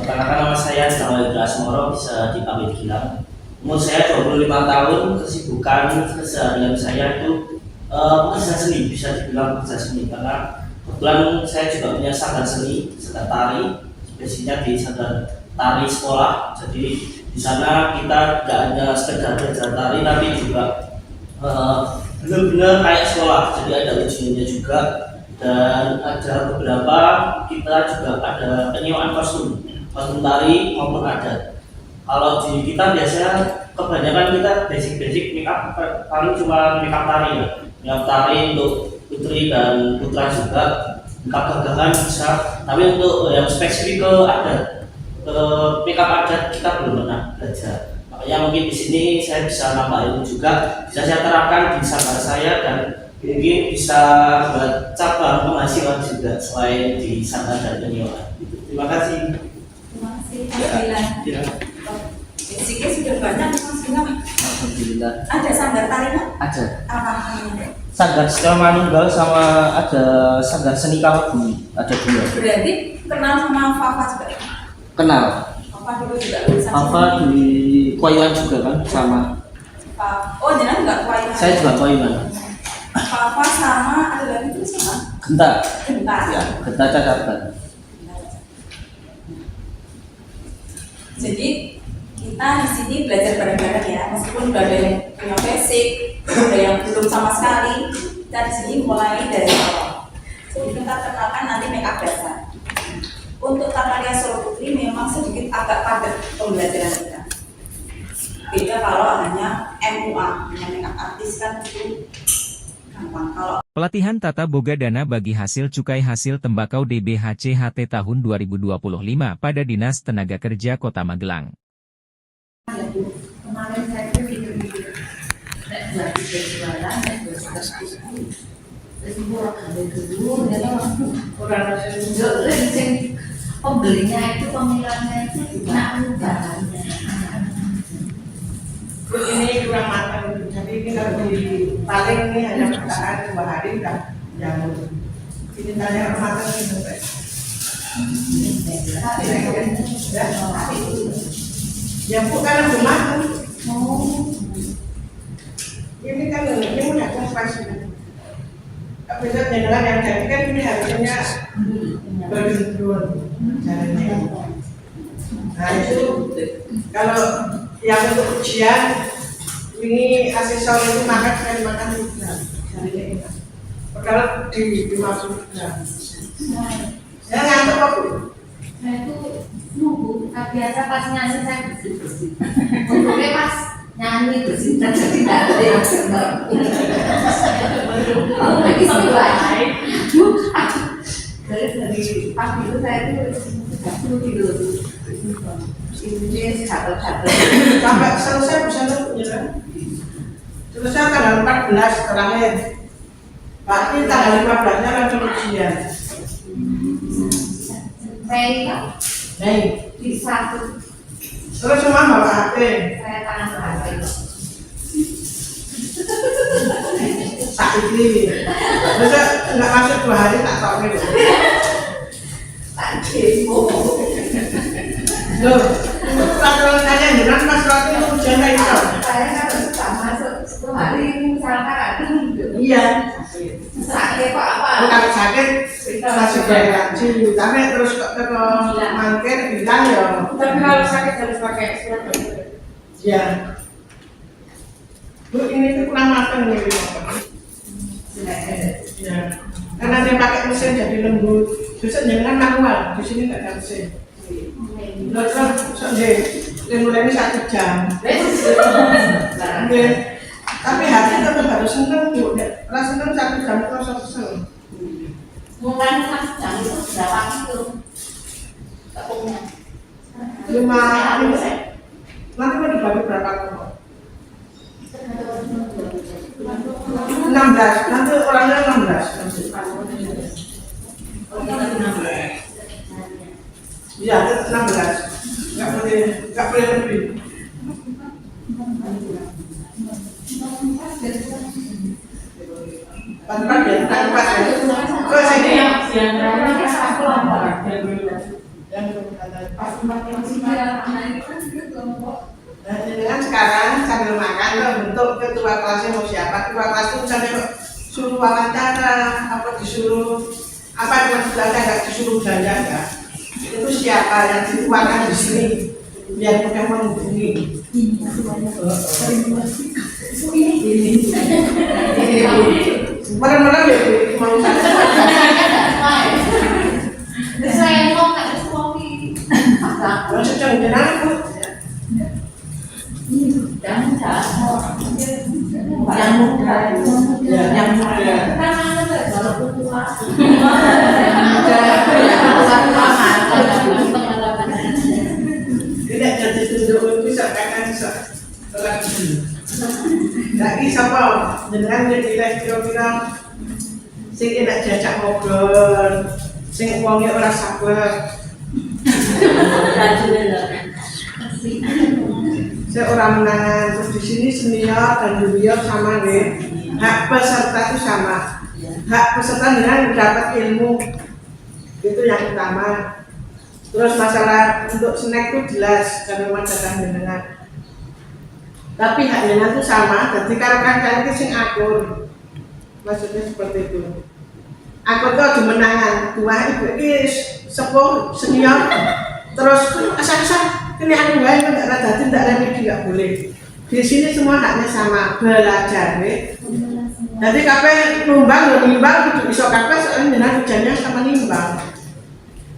Perkenalkan, nama saya Jawa Asmoro, bisa dipanggil Gilang. Umur saya 25 tahun, kesibukan keseharian saya itu pekerja seni, bisa dibilang pekerja seni karena kebetulan saya juga punya sanggar seni, sanggar tari basic-nya di sanggar tari sekolah. Jadi di sana kita tidak hanya sekedar belajar tari, tapi juga benar-benar kayak sekolah. Jadi ada ujiannya juga, dan ada beberapa kita juga ada penyewaan kostum tari maupun adat. Kalau di kita biasanya kebanyakan kita basic makeup paling cuma makeup tari ya, makeup tari untuk putri dan putra juga, makeup gagahan bisa. Tapi untuk yang spesifik ke adat, ke makeup adat kita belum pernah belajar. Makanya mungkin di sini saya bisa nambah ilmu juga, bisa saya terapkan di sanggar saya, dan mungkin bisa buat cabang penghasilan juga selain di sanggar dan penyewaan. Terima kasih. Terima kasih. Ya. Basicnya sudah banyak Mas Bina. Alhamdulillah. Ada sanggar tarinya? Ada. Apa? Sanggar Setia Manunggal sama ada sanggar seni Kawabumi, ada 2. Berarti kenal sama Fafa juga? Kenal. Fafa dulu juga lulusan Fafa di Kuailan juga kan sama. Oh, jangan enggak Kuailan. Saya juga Kuailan. Fafa sama ada lagi itu sama? Genta. Genta. Ya, Genta Cakarban. Jadi kita di sini belajar bareng-bareng ya, meskipun udah ada yang punya basic, ada yang belum sama sekali. Kita di sini mulai dari awal. Jadi kita kenalkan nanti makeup dasar. Untuk Tataria Solo Putri memang sedikit agak padat pembelajaran kita. Beda kalau hanya MUA, dengan makeup artis kan itu gampang. Kalau Pelatihan Tata Boga Dana bagi hasil cukai hasil tembakau DBHC-HT tahun 2025 pada Dinas Tenaga Kerja Kota Magelang. Kemarin saya tuh mikir-mikir, jadi jualan, terus murah kali dulu, jadi orang pembelinya itu pemilihannya itu tidak mudah. Ini kurang matang, jadi ini kalau paling ini hanya bertahan 2 hari udah jamur. Ini tanya matang ini sampai. Ya bukan lebih matang. Ini kan ini udah kompas. Tapi dengan yang jadi kan ini harusnya berdua. Nah itu kalau yang untuk ujian ini asesor itu makan sekali makan juga jadinya enak. Padahal dimasukkan. Ya ngantuk kok Bu? Saya itu nunggu, biasa pas nyanyi saya bersih-bersih. Untungnya pas nyanyi bersih dan jadi tidak ada. Lagi sebelah. Dari pagi itu saya itu 30 kilo. Ini catat-catat. Sampai selesai bisa nunggu ya. Selesai tanggal 14 terakhir. Berarti tanggal 15-nya langsung ujian. Mei di 1. Terus semua bawa HP. Saya tangan HP. Tak ini. Terus nggak masuk 2 hari tak tahu nih. Tak demo. Loh, itu peraturan saya dengan Mas Roti itu ujian kayak itu. Saya kan sudah masuk 10 hari ini misalkan ada. Iya. Sakit kok apa? Kalau sakit masih bayar gaji, tapi terus ke mangkir bilang ya. Tapi kalau sakit harus pakai surat. Iya. Bu ini tuh kurang matang nih. Ya. Karena dia pakai mesin jadi lembut. Justru jangan manual, di sini nggak ada mesin. Terus dia mulai ini 1 jam. Tapi hati tetap harus seneng Bu. Kalau seneng 1 jam terus seneng. Mulai 1 jam itu berapa kilo? Tepungnya 5 kilo. Nanti mau dibagi berapa kilo? 16. Nanti orangnya 16. Iya, 16. Nggak boleh lebih. Tanpa ya, tanpa ya. Ke sini. Nah, dengan sekarang sambil makan bentuk ketua kelasnya mau siapa? Ketua kelas itu sampai suruh wawancara, apa disuruh apa dengan belanja nggak disuruh belanja enggak? itu siapa yang dituangkan di sini biar mudah menghubungi. Mana-mana ya mau saya mau nggak suami. sedang jenang Bu. Jangan Yang muda. kalau tua. Tidak jadi tunjuk bisa kan bisa lagi siapa dengan jadi kira-kira sing enak jajak ngobrol sing uangnya orang sabar saya orang menangan terus di sini senior dan junior sama nih hak peserta itu sama hak peserta dengan dapat ilmu itu yang utama. Terus masalah untuk snack itu jelas karena memang datang dengan tapi haknya itu sama, jadi kalau kan itu sing akur maksudnya seperti itu akur itu ada menangan dua ibu ini sepuh senior terus asal-asal ini aku gak ada dati tidak ada tidak boleh di sini semua haknya sama belajar jadi kapan nimbang itu bisa kapan soalnya dengan hujannya sama nimbang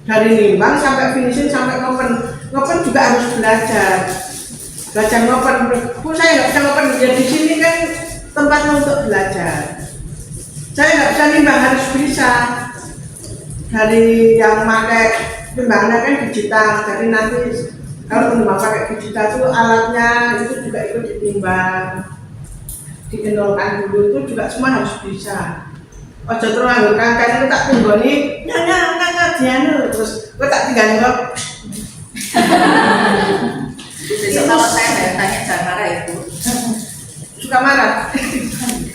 dari nimbang sampai finishing sampai ngopen juga harus belajar ngopen. Saya nggak bisa ngopen di sini kan tempatnya untuk belajar. Saya nggak bisa nimbang harus bisa dari yang pakai timbangnya kan digital. Jadi nanti kalau nimbang pakai digital itu alatnya itu juga ikut ditimbang, dikenalkan dulu itu juga semua harus bisa. Ojo terus nganggo kangen itu tak tunggoni nyanyi dianu terus gue tak tinggal ngop. Besok kalau saya tanya jangan marah Ibu. Suka marah?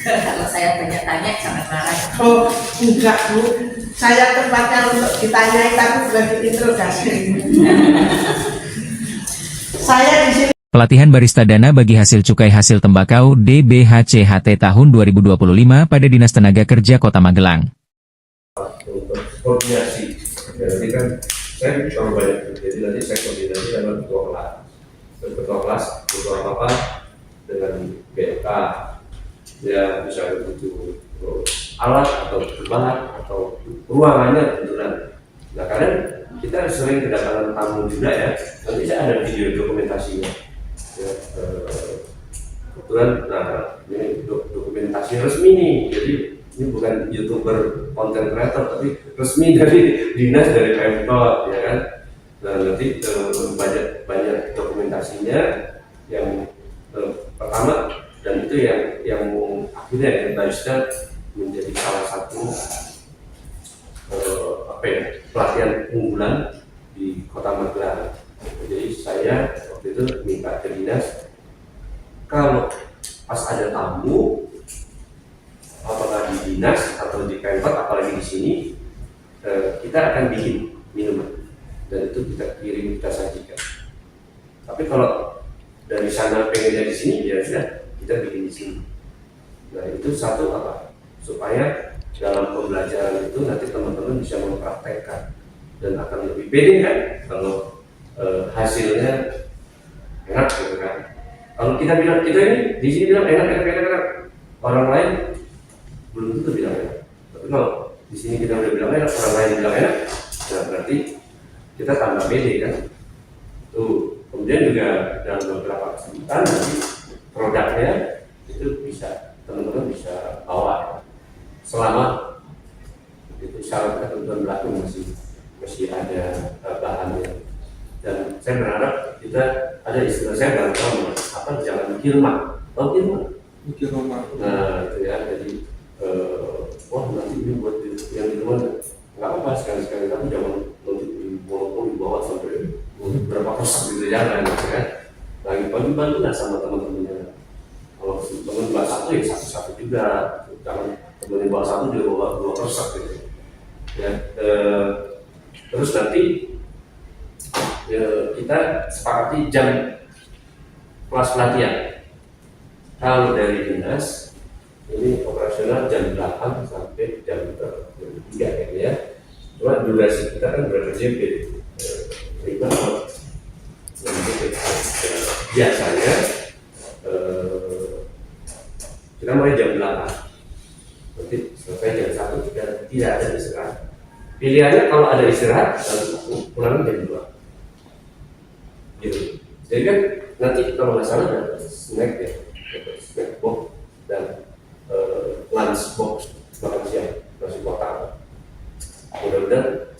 Kalau saya tanya jangan marah. Oh enggak Bu, saya tempatnya untuk ditanyai tapi bukan diinterogasi. Saya di sini. Pelatihan barista dana bagi hasil cukai hasil tembakau DBHCHT tahun 2025 pada Dinas Tenaga Kerja Kota Magelang. Untuk koordinasi, jadi kan saya terlalu banyak, jadi nanti saya koordinasi dengan ketua kelas butuh apa dengan BMK, ya misalnya butuh alat atau bahan atau ruangannya tentunya. Nah kadang kita sering kedatangan tamu juga ya, nanti saya ada video dokumentasinya. Ya, kebetulan, nah ini dokumentasi resmi nih, jadi ini bukan YouTuber konten creator tapi resmi dari dinas dari Pemkot ya kan. Nah nanti banyak dokumentasinya yang pertama dan itu yang akhirnya ya barista menjadi salah satu pelatihan unggulan di Kota Magelang. Jadi saya waktu itu minta ke dinas kalau pas ada tamu apakah di dinas atau di Pemkot apalagi di sini kita akan bikin minuman dan itu kita kirim, kita sajikan. Tapi kalau dari sana pengennya di sini ya sudah kita bikin di sini. Nah itu satu apa supaya dalam pembelajaran itu nanti teman-teman bisa mempraktekkan dan akan lebih pede kan kalau hasilnya enak gitu kan. Kalau kita bilang kita ini di sini bilang enak, orang lain belum tentu bilang enak. Tapi kalau di sini kita udah bilang enak, orang lain bilang enak, nah berarti kita tambah pede kan. Tuh, kemudian juga dalam beberapa kesempatan nanti produknya itu bisa teman-teman bisa bawa selama itu syarat ketentuan berlaku masih ada bahannya. Dan saya berharap kita ada istilah saya dalam apa jangan mikir rumah, tahu mikir rumah. Nah itu ya jadi wah nanti ini buat yang di rumah nggak apa sekali-sekali tapi jangan nanti dibawa sampai berapa persen gitu jangan gitu kan. Lagi bantu lah sama teman-temannya. Kalau teman bawa satu ya satu juga, jangan teman bawa satu dia bawa 2% gitu. Ya terus nanti kita sepakati jam kelas pelatihan. Kalau dari dinas ini operasional jam 8 sampai jam 3 ya. Cuma durasi kita kan berapa JP Cuma biasanya kita mulai jam 8, nanti selesai jam 1 dan tidak ada istirahat. Pilihannya kalau ada istirahat, pulang jam 2 gitu. Jadi kan nanti kalau nggak salah ada snack ya, snack box dan lunch box makan siang, nasi kotak. Mudah-mudahan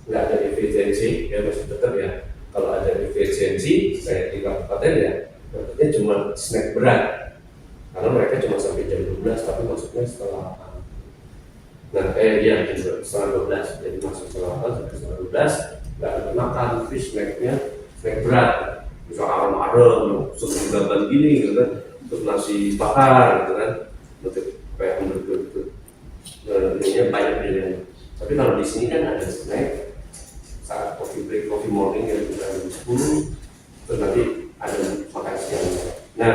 nggak ada efisiensi, ya masih tetap ya. Kalau ada efisiensi, saya di kabupaten ya, maksudnya cuma snack berat. Karena mereka cuma sampai jam 12, tapi masuknya setelah 8. Nah, setengah 12, jadi masuk setelah 8 sampai setengah 12, nggak ada makan, tapi snacknya snack berat. Misal arem-arem, sup gaban gini gitu kan, untuk nasi bakar gitu kan, untuk kayak hamburger. Ininya banyak pilihan. Tapi kalau di sini kan ada snack saat coffee break, coffee morning yang kita jam 10, terus nanti ada makan siang. Nah,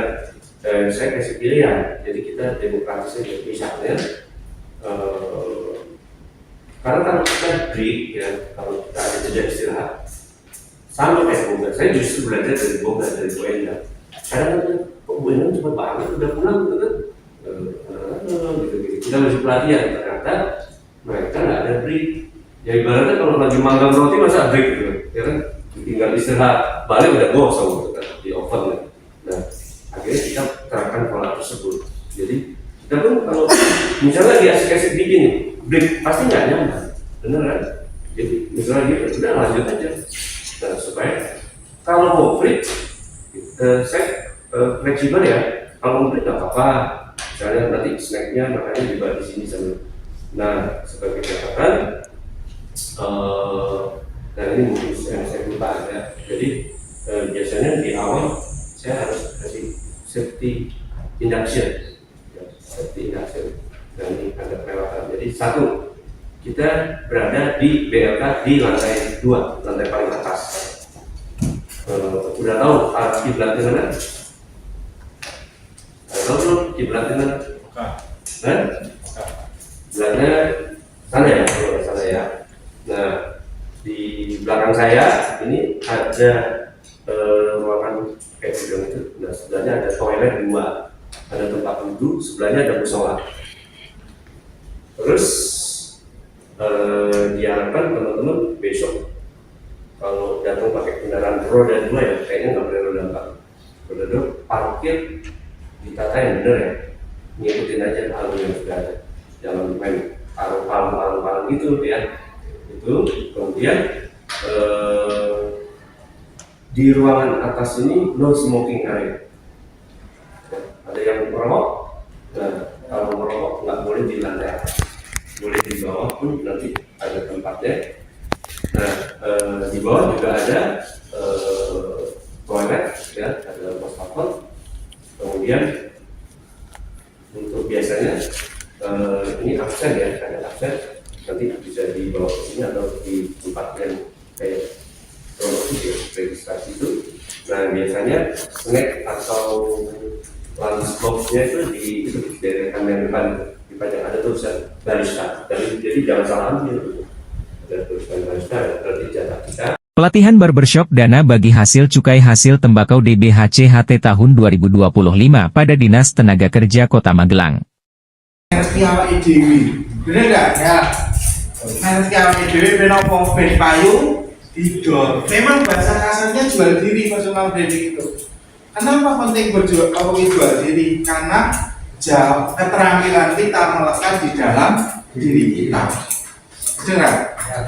saya kasih pilihan, jadi kita demokratis aja. Misalnya, karena kalau kita break ya, kalau kita ada jeda istirahat, sama kayak Boga. Saya justru belajar dari Boga, dari Bu Endang. Kadang-kadang kok Bu Endang cepat banget udah pulang gitu kan, gitu. Kita masih pelatihan, ternyata mereka nggak ada break. Ya ibaratnya kalau lagi manggang roti masa break gitu, ya kan? Tinggal istirahat, balik udah gosong gitu kan, di oven. Nah, akhirnya kita terapkan pola tersebut. Jadi kita pun kalau misalnya lagi asik-asik bikin nih, break pasti nggak nyaman, bener kan? Jadi misalnya gitu, udah lanjut aja. Nah, supaya kalau mau break, saya fleksibel ya. Kalau mau break nggak apa-apa. Misalnya nanti snacknya makanya juga di sini sambil. Nah, sebagai catatan, nah ini mungkin saya lupa ya. Jadi biasanya di awal saya harus kasih safety induction, dan ini ada kelewatan. Jadi satu, kita berada di BLK di lantai 2, lantai paling atas. Udah tahu arah kiblatnya mana? Tahu belum kiblatnya mana? Kiblatnya sana ya, kalau nggak salah ya. Nah, di belakang saya ini ada ruangan kayak bilang itu. Nah, sebelahnya ada toilet 2, ada tempat duduk, sebelahnya ada musola. Terus diharapkan teman-teman besok kalau datang pakai kendaraan roda 2 ya, kayaknya nggak boleh roda 4. Roda 2 parkir ditata yang benar ya, ngikutin aja alur yang sudah ada, jangan main palang gitu ya. Itu kemudian di ruangan atas ini no smoking area. Ada yang merokok, nah kalau merokok nggak boleh di lantai atas, boleh di bawah pun nanti ada tempatnya. Nah, di bawah juga ada toilet ya, ada wastafel. Kemudian untuk biasanya ini absen ya, ada absen nanti bisa dibawa ke sini atau di tempat yang kayak promosi ya, registrasi itu. Nah, biasanya snack atau lunch box-nya itu di kamera depan dipajang, ada tulisan barista. Jadi jangan salah ambil. Ada tulisan barista, berarti jatah kita. Pelatihan barbershop dana bagi hasil cukai hasil tembakau DBHC-HT tahun 2025 pada Dinas Tenaga Kerja Kota Magelang. Ngerti awake dhewe. Bener enggak? Ya. Ngerti awake dhewe ben opo ben payung didol. Memang bahasa kasarnya jual diri personal branding itu. Kenapa penting jual diri? Karena keterampilan kita melekat di dalam diri kita. Benar? Ya.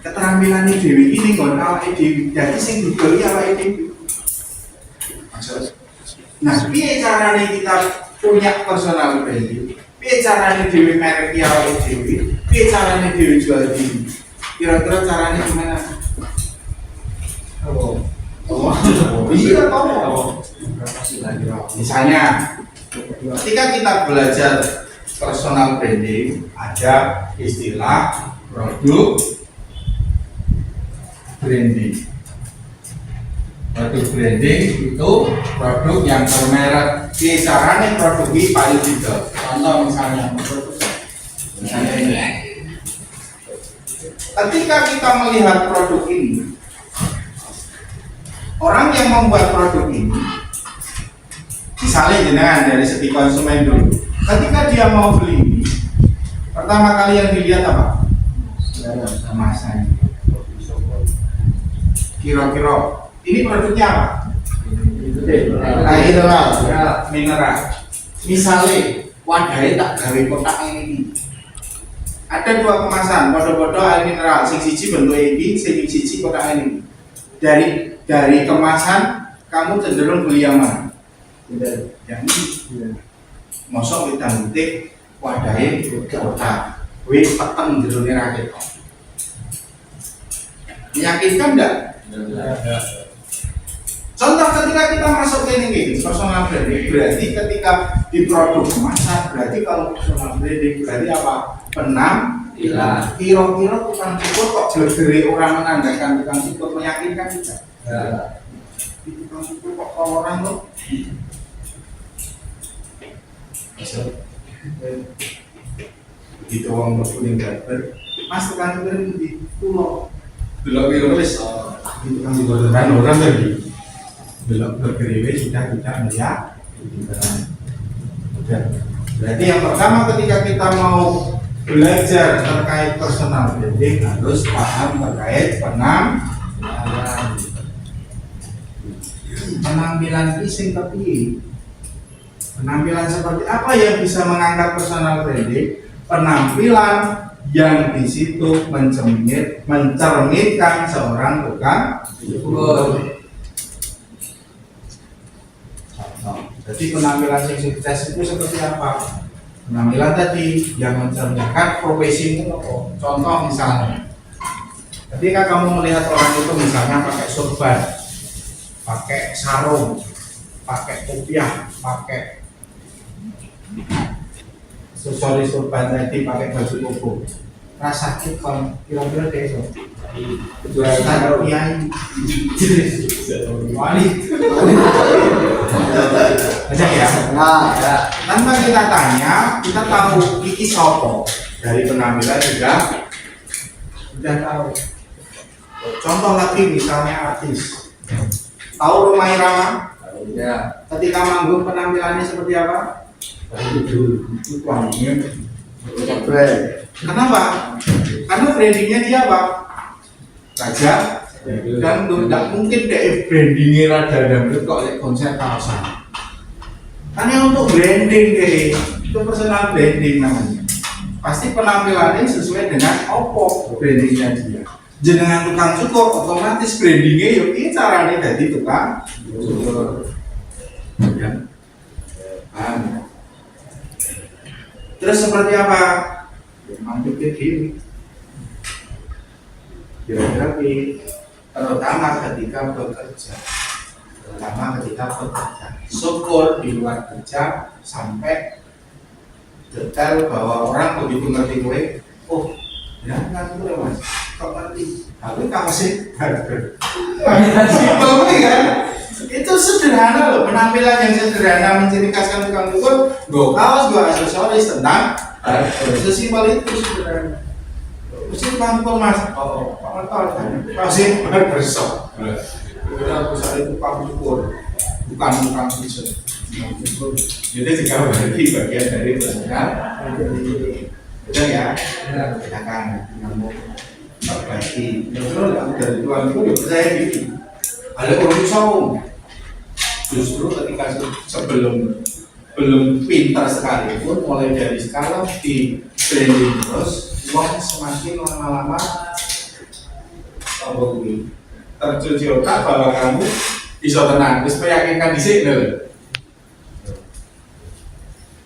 Keterampilan dewi ini kon awake dhewe. Dadi sing didol awake dhewe. Nah, piye carane kita punya personal branding? Piye carane dhewe merek awake dhewe? Piye carane dhewe jual diri? Kira-kira carane gimana? Iya toh. Misalnya, ketika kita belajar personal branding, ada istilah produk branding. Produk branding itu produk yang bermerek. Caranya produk ini paling tidak. Contoh misalnya ini. Ketika kita melihat produk ini, orang yang membuat produk ini, misalnya jenengan dari segi konsumen dulu, ketika dia mau beli ini, pertama kali yang dilihat apa? Kemasan. Kira-kira ini produknya apa? Mineral. Misalnya wadahnya tak gawe kotak ini. Ada dua kemasan, bodoh-bodoh air mineral. Sing siji bentuk ini, sing siji kotak ini. Dari kemasan kamu cenderung beli yang mana? Yang ini. Mosok kita butik wadahnya kotak. Wis peteng jerone rakyat. Meyakinkan enggak? Contoh ketika kita masuk ke ini personal branding, berarti ketika di produk kemasan, berarti kalau personal branding berarti apa? Penampilan. Kira-kira tukang cukur kok jelas-jelas orang menandakan tukang cukur, meyakinkan tidak? Di tukang cukur kok orang loh. Begitu orang berkuning barber, mas tukang cukur ini di pulau. Belok wis itu kan digodakan orang tadi. Belok bergerewe sudah tidak melihat. Berarti yang pertama ketika kita mau belajar terkait personal branding harus paham terkait penampilan fisik. Tapi penampilan seperti apa yang bisa mengangkat personal branding? Penampilan yang di situ mencerminkan seorang tukang cukur. Jadi penampilan yang sukses itu seperti apa? Penampilan tadi yang mencerminkan profesimu. Contoh misalnya, ketika kamu melihat orang itu misalnya pakai sorban, pakai sarung, pakai kopiah, pakai aksesoris sorban tadi, pakai baju koko, rasa kalau kira-kira deh so jualan kiai wali aja ya. Nah, tanpa kita tanya, kita tahu iki sopo dari penampilan sudah tahu. Contoh lagi misalnya artis, tahu Rhoma Irama? Ya. Ketika manggung penampilannya seperti apa? Kenapa? Karena brandingnya dia apa? Raja dan tidak mungkin deh brandingnya Raja Dangdut kok konser kawasan. Hanya untuk branding deh, itu personal branding namanya. Pasti penampilannya sesuai dengan opo brandingnya dia. Jenengan tukang cukur otomatis brandingnya yuk ini caranya jadi tukang cukur. Ya. Paham? Terus seperti apa? Mampu ke diri. Kira-kira terutama ketika bekerja. Syukur di luar kerja sampai detail bahwa orang begitu ngerti gue, oh ya nggak tahu ya mas, kok ngerti? Tapi kamu sih simpel kan? Itu sederhana loh, penampilan yang sederhana menciri khaskan tukang cukur, gue kaos, gue aksesoris tentang sesimpel itu sederhana. Mesti pantau mas, oh pantau kan? Pasti bersok. Kita pusat itu tukang cukur, bukan tukang cukur. Jadi jika berarti bagian dari personal, betul ya? Kita kan mau perbaiki. Terus dari tukang cukur ya percaya gitu. Ada orang saung. Justru ketika sebelum belum pintar sekalipun, mulai dari sekarang di branding terus, uang semakin lama-lama tercuci otak bahwa kamu bisa tenang, bisa meyakinkan di sini loh.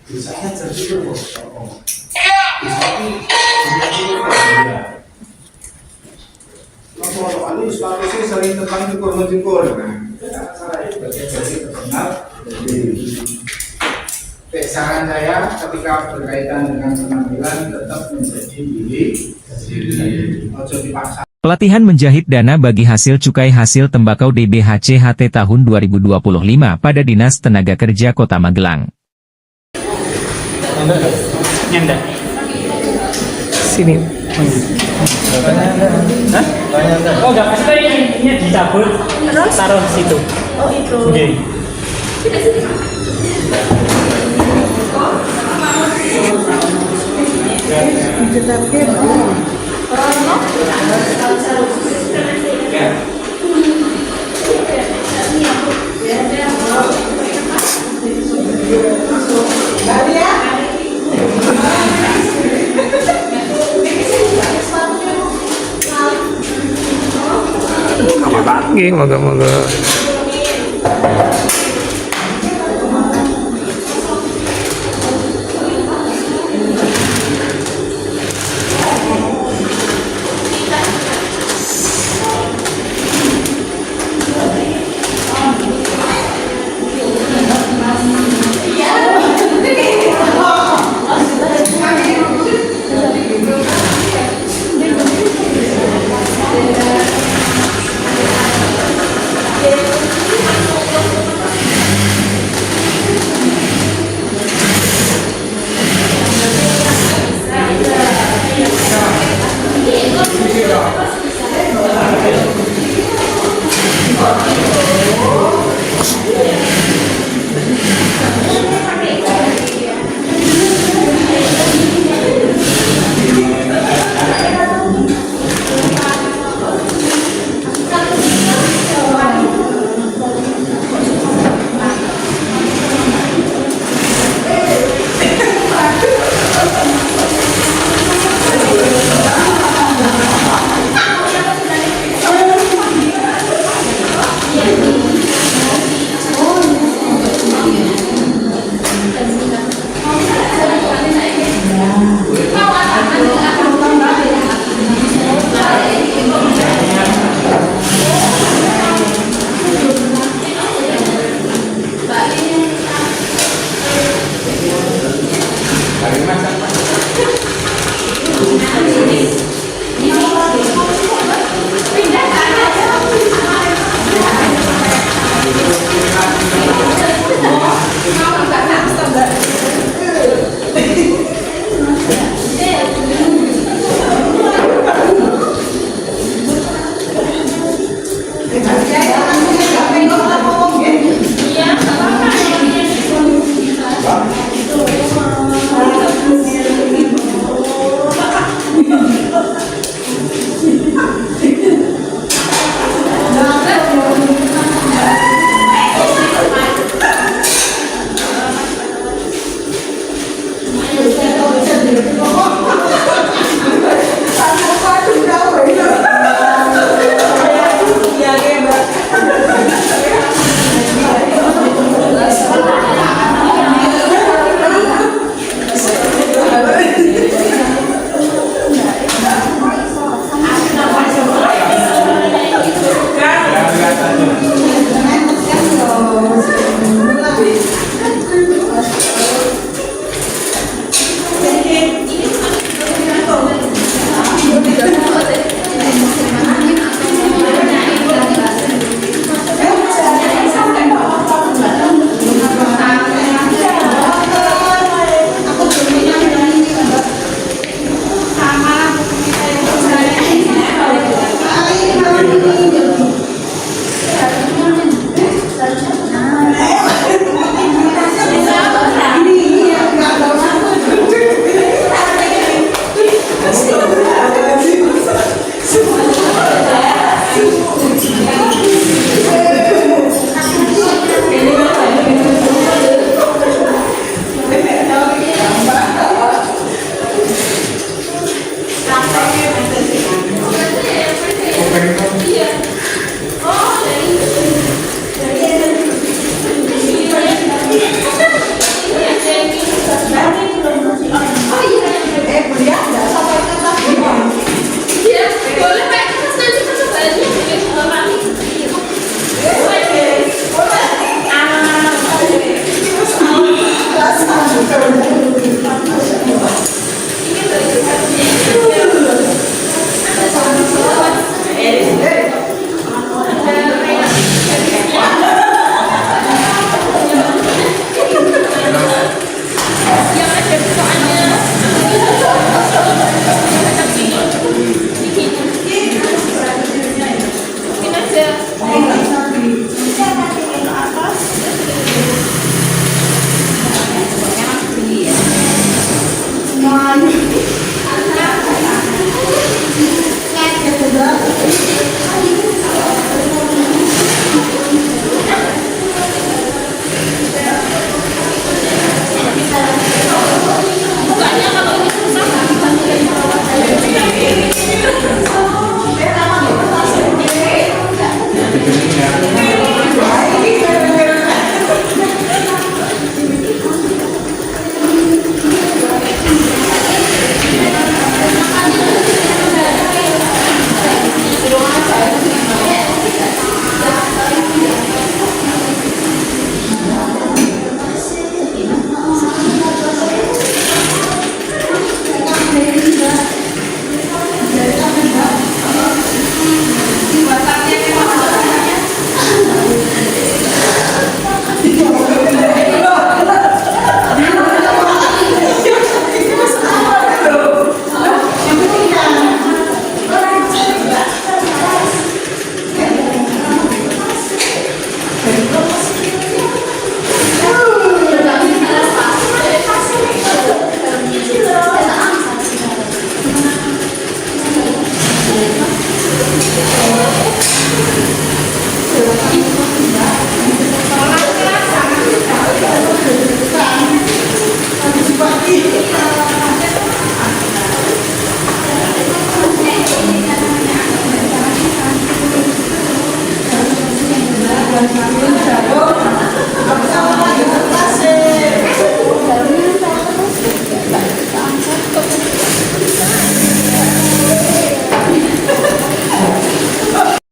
Bisa aja tercuci kok. Bisa kalau alih statusnya sering tentang cukur-mencukur. Saran saya ketika berkaitan dengan penampilan tetap menjadi diri sendiri, ojo dipaksa. Pelatihan menjahit dana bagi hasil cukai hasil tembakau DBHC-HT tahun 2025 pada Dinas Tenaga Kerja Kota Magelang. Sini. Oh, enggak, pasti ini dicabut. Terus? Taruh di situ. Oh itu. Oke. Nggih, moga-moga.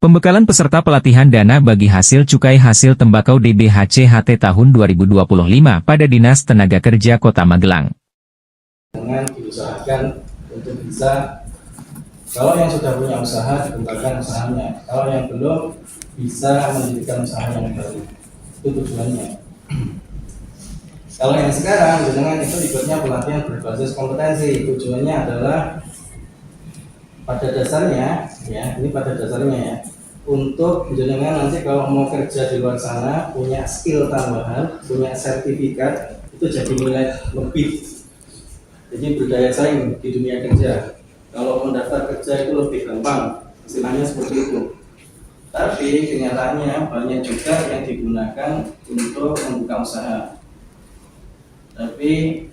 Pembekalan peserta pelatihan dana bagi hasil cukai hasil tembakau DBHC-HT tahun 2025 pada Dinas Tenaga Kerja Kota Magelang. Dengan diusahakan untuk bisa, kalau yang sudah punya usaha dikembangkan usahanya, kalau yang belum bisa mendirikan usaha yang baru. Itu tujuannya. Kalau yang sekarang dengan itu ikutnya pelatihan berbasis kompetensi, tujuannya adalah pada dasarnya ya, ini pada dasarnya ya, untuk jenengan nanti kalau mau kerja di luar sana punya skill tambahan, punya sertifikat, itu jadi nilai lebih. Jadi berdaya saing di dunia kerja. Kalau mendaftar kerja itu lebih gampang, istilahnya seperti itu. Tapi kenyataannya banyak juga yang digunakan untuk membuka usaha. Tapi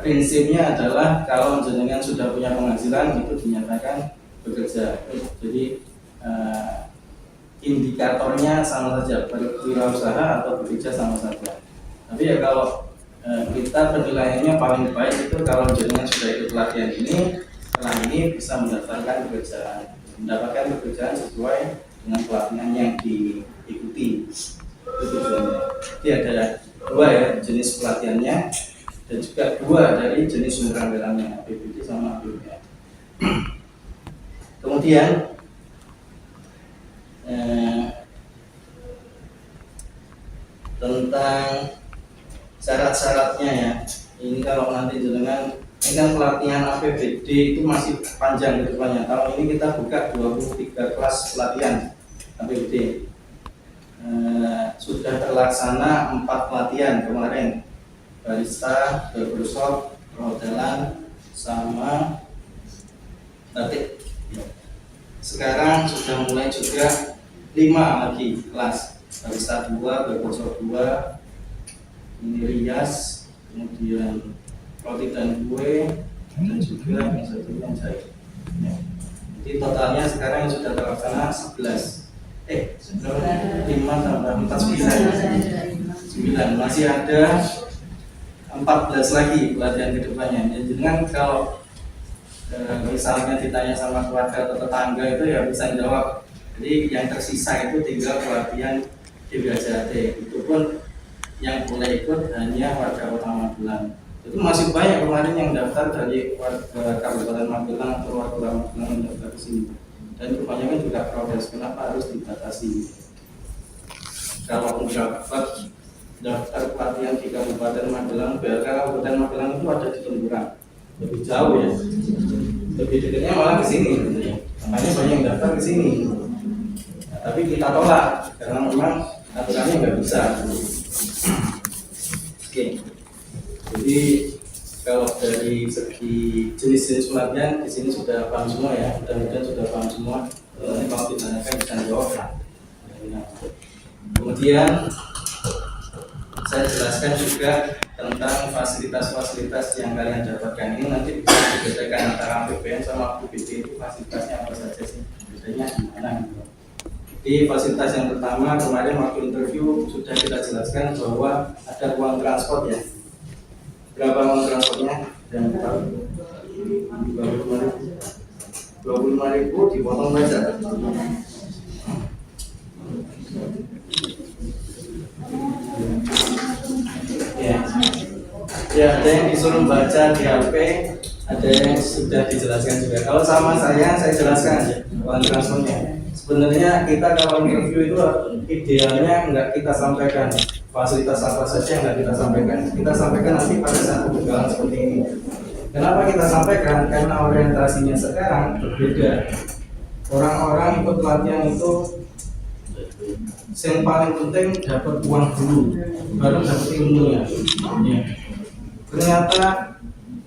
prinsipnya adalah kalau jenengan sudah punya penghasilan itu dinyatakan bekerja. Jadi indikatornya sama saja, berwirausaha atau bekerja sama saja. Tapi ya kalau kita penilaiannya paling baik itu kalau jenengan sudah ikut pelatihan ini, setelah ini bisa mendapatkan pekerjaan sesuai dengan pelatihan yang diikuti. Itu tujuannya. Jadi ada dua ya jenis pelatihannya dan juga dua dari jenis sumber anggarannya, APBD sama APBN. Kemudian tentang syarat-syaratnya ya, ini kalau nanti jenengan ini kan pelatihan APBD itu masih panjang ke depannya. Tahun ini kita buka 23 kelas pelatihan APBD. Sudah terlaksana 4 pelatihan kemarin, barista, barbershop, perhotelan, sama batik. Sekarang sudah mulai juga 5 lagi kelas, barista 2, barbershop 2, ini rias, kemudian roti dan kue, dan juga yang satunya jahit. Jadi totalnya sekarang yang sudah terlaksana 5 tambah 4, 9. Masih ada 14 lagi pelatihan ke depannya. Jadi kan kalau misalnya ditanya sama keluarga atau tetangga itu ya bisa jawab. Jadi yang tersisa itu tinggal pelatihan DBHC-HT. Itu pun yang boleh ikut hanya warga Kota Magelang. Itu masih banyak kemarin yang daftar dari warga Kabupaten Magelang atau warga Magelang yang daftar ke sini. Dan kebanyakan juga protes kenapa harus dibatasi. Kalau mendapat daftar pelatihan di Kabupaten Magelang, BLK Kabupaten Magelang itu ada di Temburang, lebih jauh ya, lebih dekatnya malah ke sini. Makanya banyak yang daftar ke sini. Nah, tapi kita tolak karena memang aturannya nggak bisa. Oke. Jadi kalau dari segi jenis-jenis pelatihan di sini sudah paham semua ya, mudah-mudahan sudah paham semua. Kalau ditanyakan bisa jawab lah. Kemudian saya jelaskan juga tentang fasilitas-fasilitas yang kalian dapatkan ini nanti bisa dibedakan antara APBN sama APBD itu fasilitasnya apa saja sih, bedanya gimana gitu. Di fasilitas yang pertama kemarin waktu interview sudah kita jelaskan bahwa ada uang transport ya. Berapa uang transportnya? Dan 25.000 dipotong pajak. Ya, ada yang disuruh baca di HP, ada yang sudah dijelaskan juga. Kalau sama saya jelaskan aja uang transportnya. Sebenarnya kita kalau interview itu idealnya nggak kita sampaikan fasilitas apa saja yang nggak kita sampaikan. Kita sampaikan nanti pada saat pembukaan seperti ini. Kenapa kita sampaikan? Karena orientasinya sekarang berbeda. Orang-orang ikut pelatihan itu yang paling penting dapat uang dulu, baru dapat ilmunya. Ya. Ternyata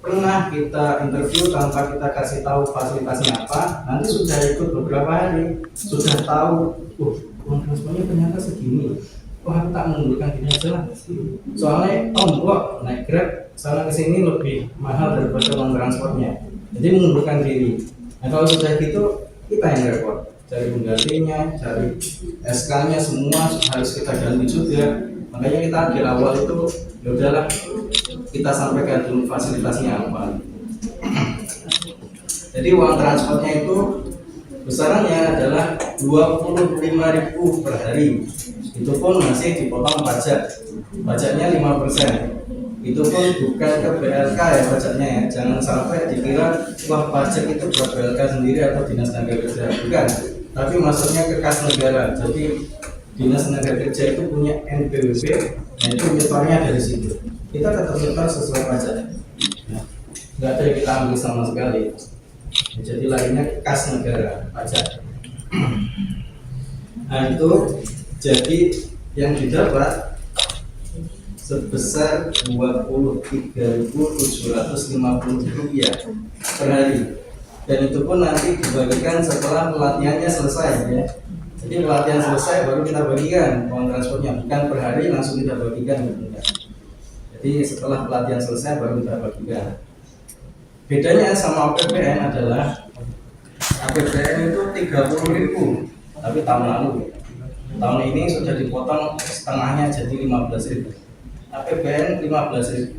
pernah kita interview tanpa kita kasih tahu fasilitasnya apa, nanti sudah ikut beberapa hari, sudah tahu, uang transportnya ternyata segini. Wah, aku tak mengundurkan diri aja lah. Soalnya ongkos naik Grab sana ke sini lebih mahal daripada uang transportnya. Jadi mengundurkan diri. Nah kalau sudah gitu kita yang repot, cari penggantinya, cari SK-nya semua harus kita ganti juga. Makanya kita di awal itu ya udahlah kita sampaikan dulu fasilitasnya apa. Jadi uang transportnya itu besarannya adalah 25.000 per hari. Itu pun masih dipotong pajak. Pajaknya 5%. Itu pun bukan ke BLK ya pajaknya ya. Jangan sampai dikira wah pajak itu buat BLK sendiri atau Dinas Tenaga Kerja. Bukan. Tapi maksudnya ke kas negara. Jadi Dinas Tenaga Kerja itu punya NPWP, nah itu nyetornya dari situ. Kita tetap nyetor sesuai pajak. Nah, nggak ada yang kita ambil sama sekali. Nah, jadi lainnya kas negara, pajak. Nah itu jadi yang didapat sebesar Rp23.750 per hari. Dan itu pun nanti dibagikan setelah pelatihannya selesai ya. Jadi pelatihan selesai baru kita bagikan uang transportnya, bukan per hari langsung kita bagikan gitu. Jadi setelah pelatihan selesai baru kita bagikan. Bedanya sama APBN adalah APBN itu 30.000, tapi tahun lalu. Tahun ini sudah dipotong setengahnya jadi 15.000. APBN 15.000.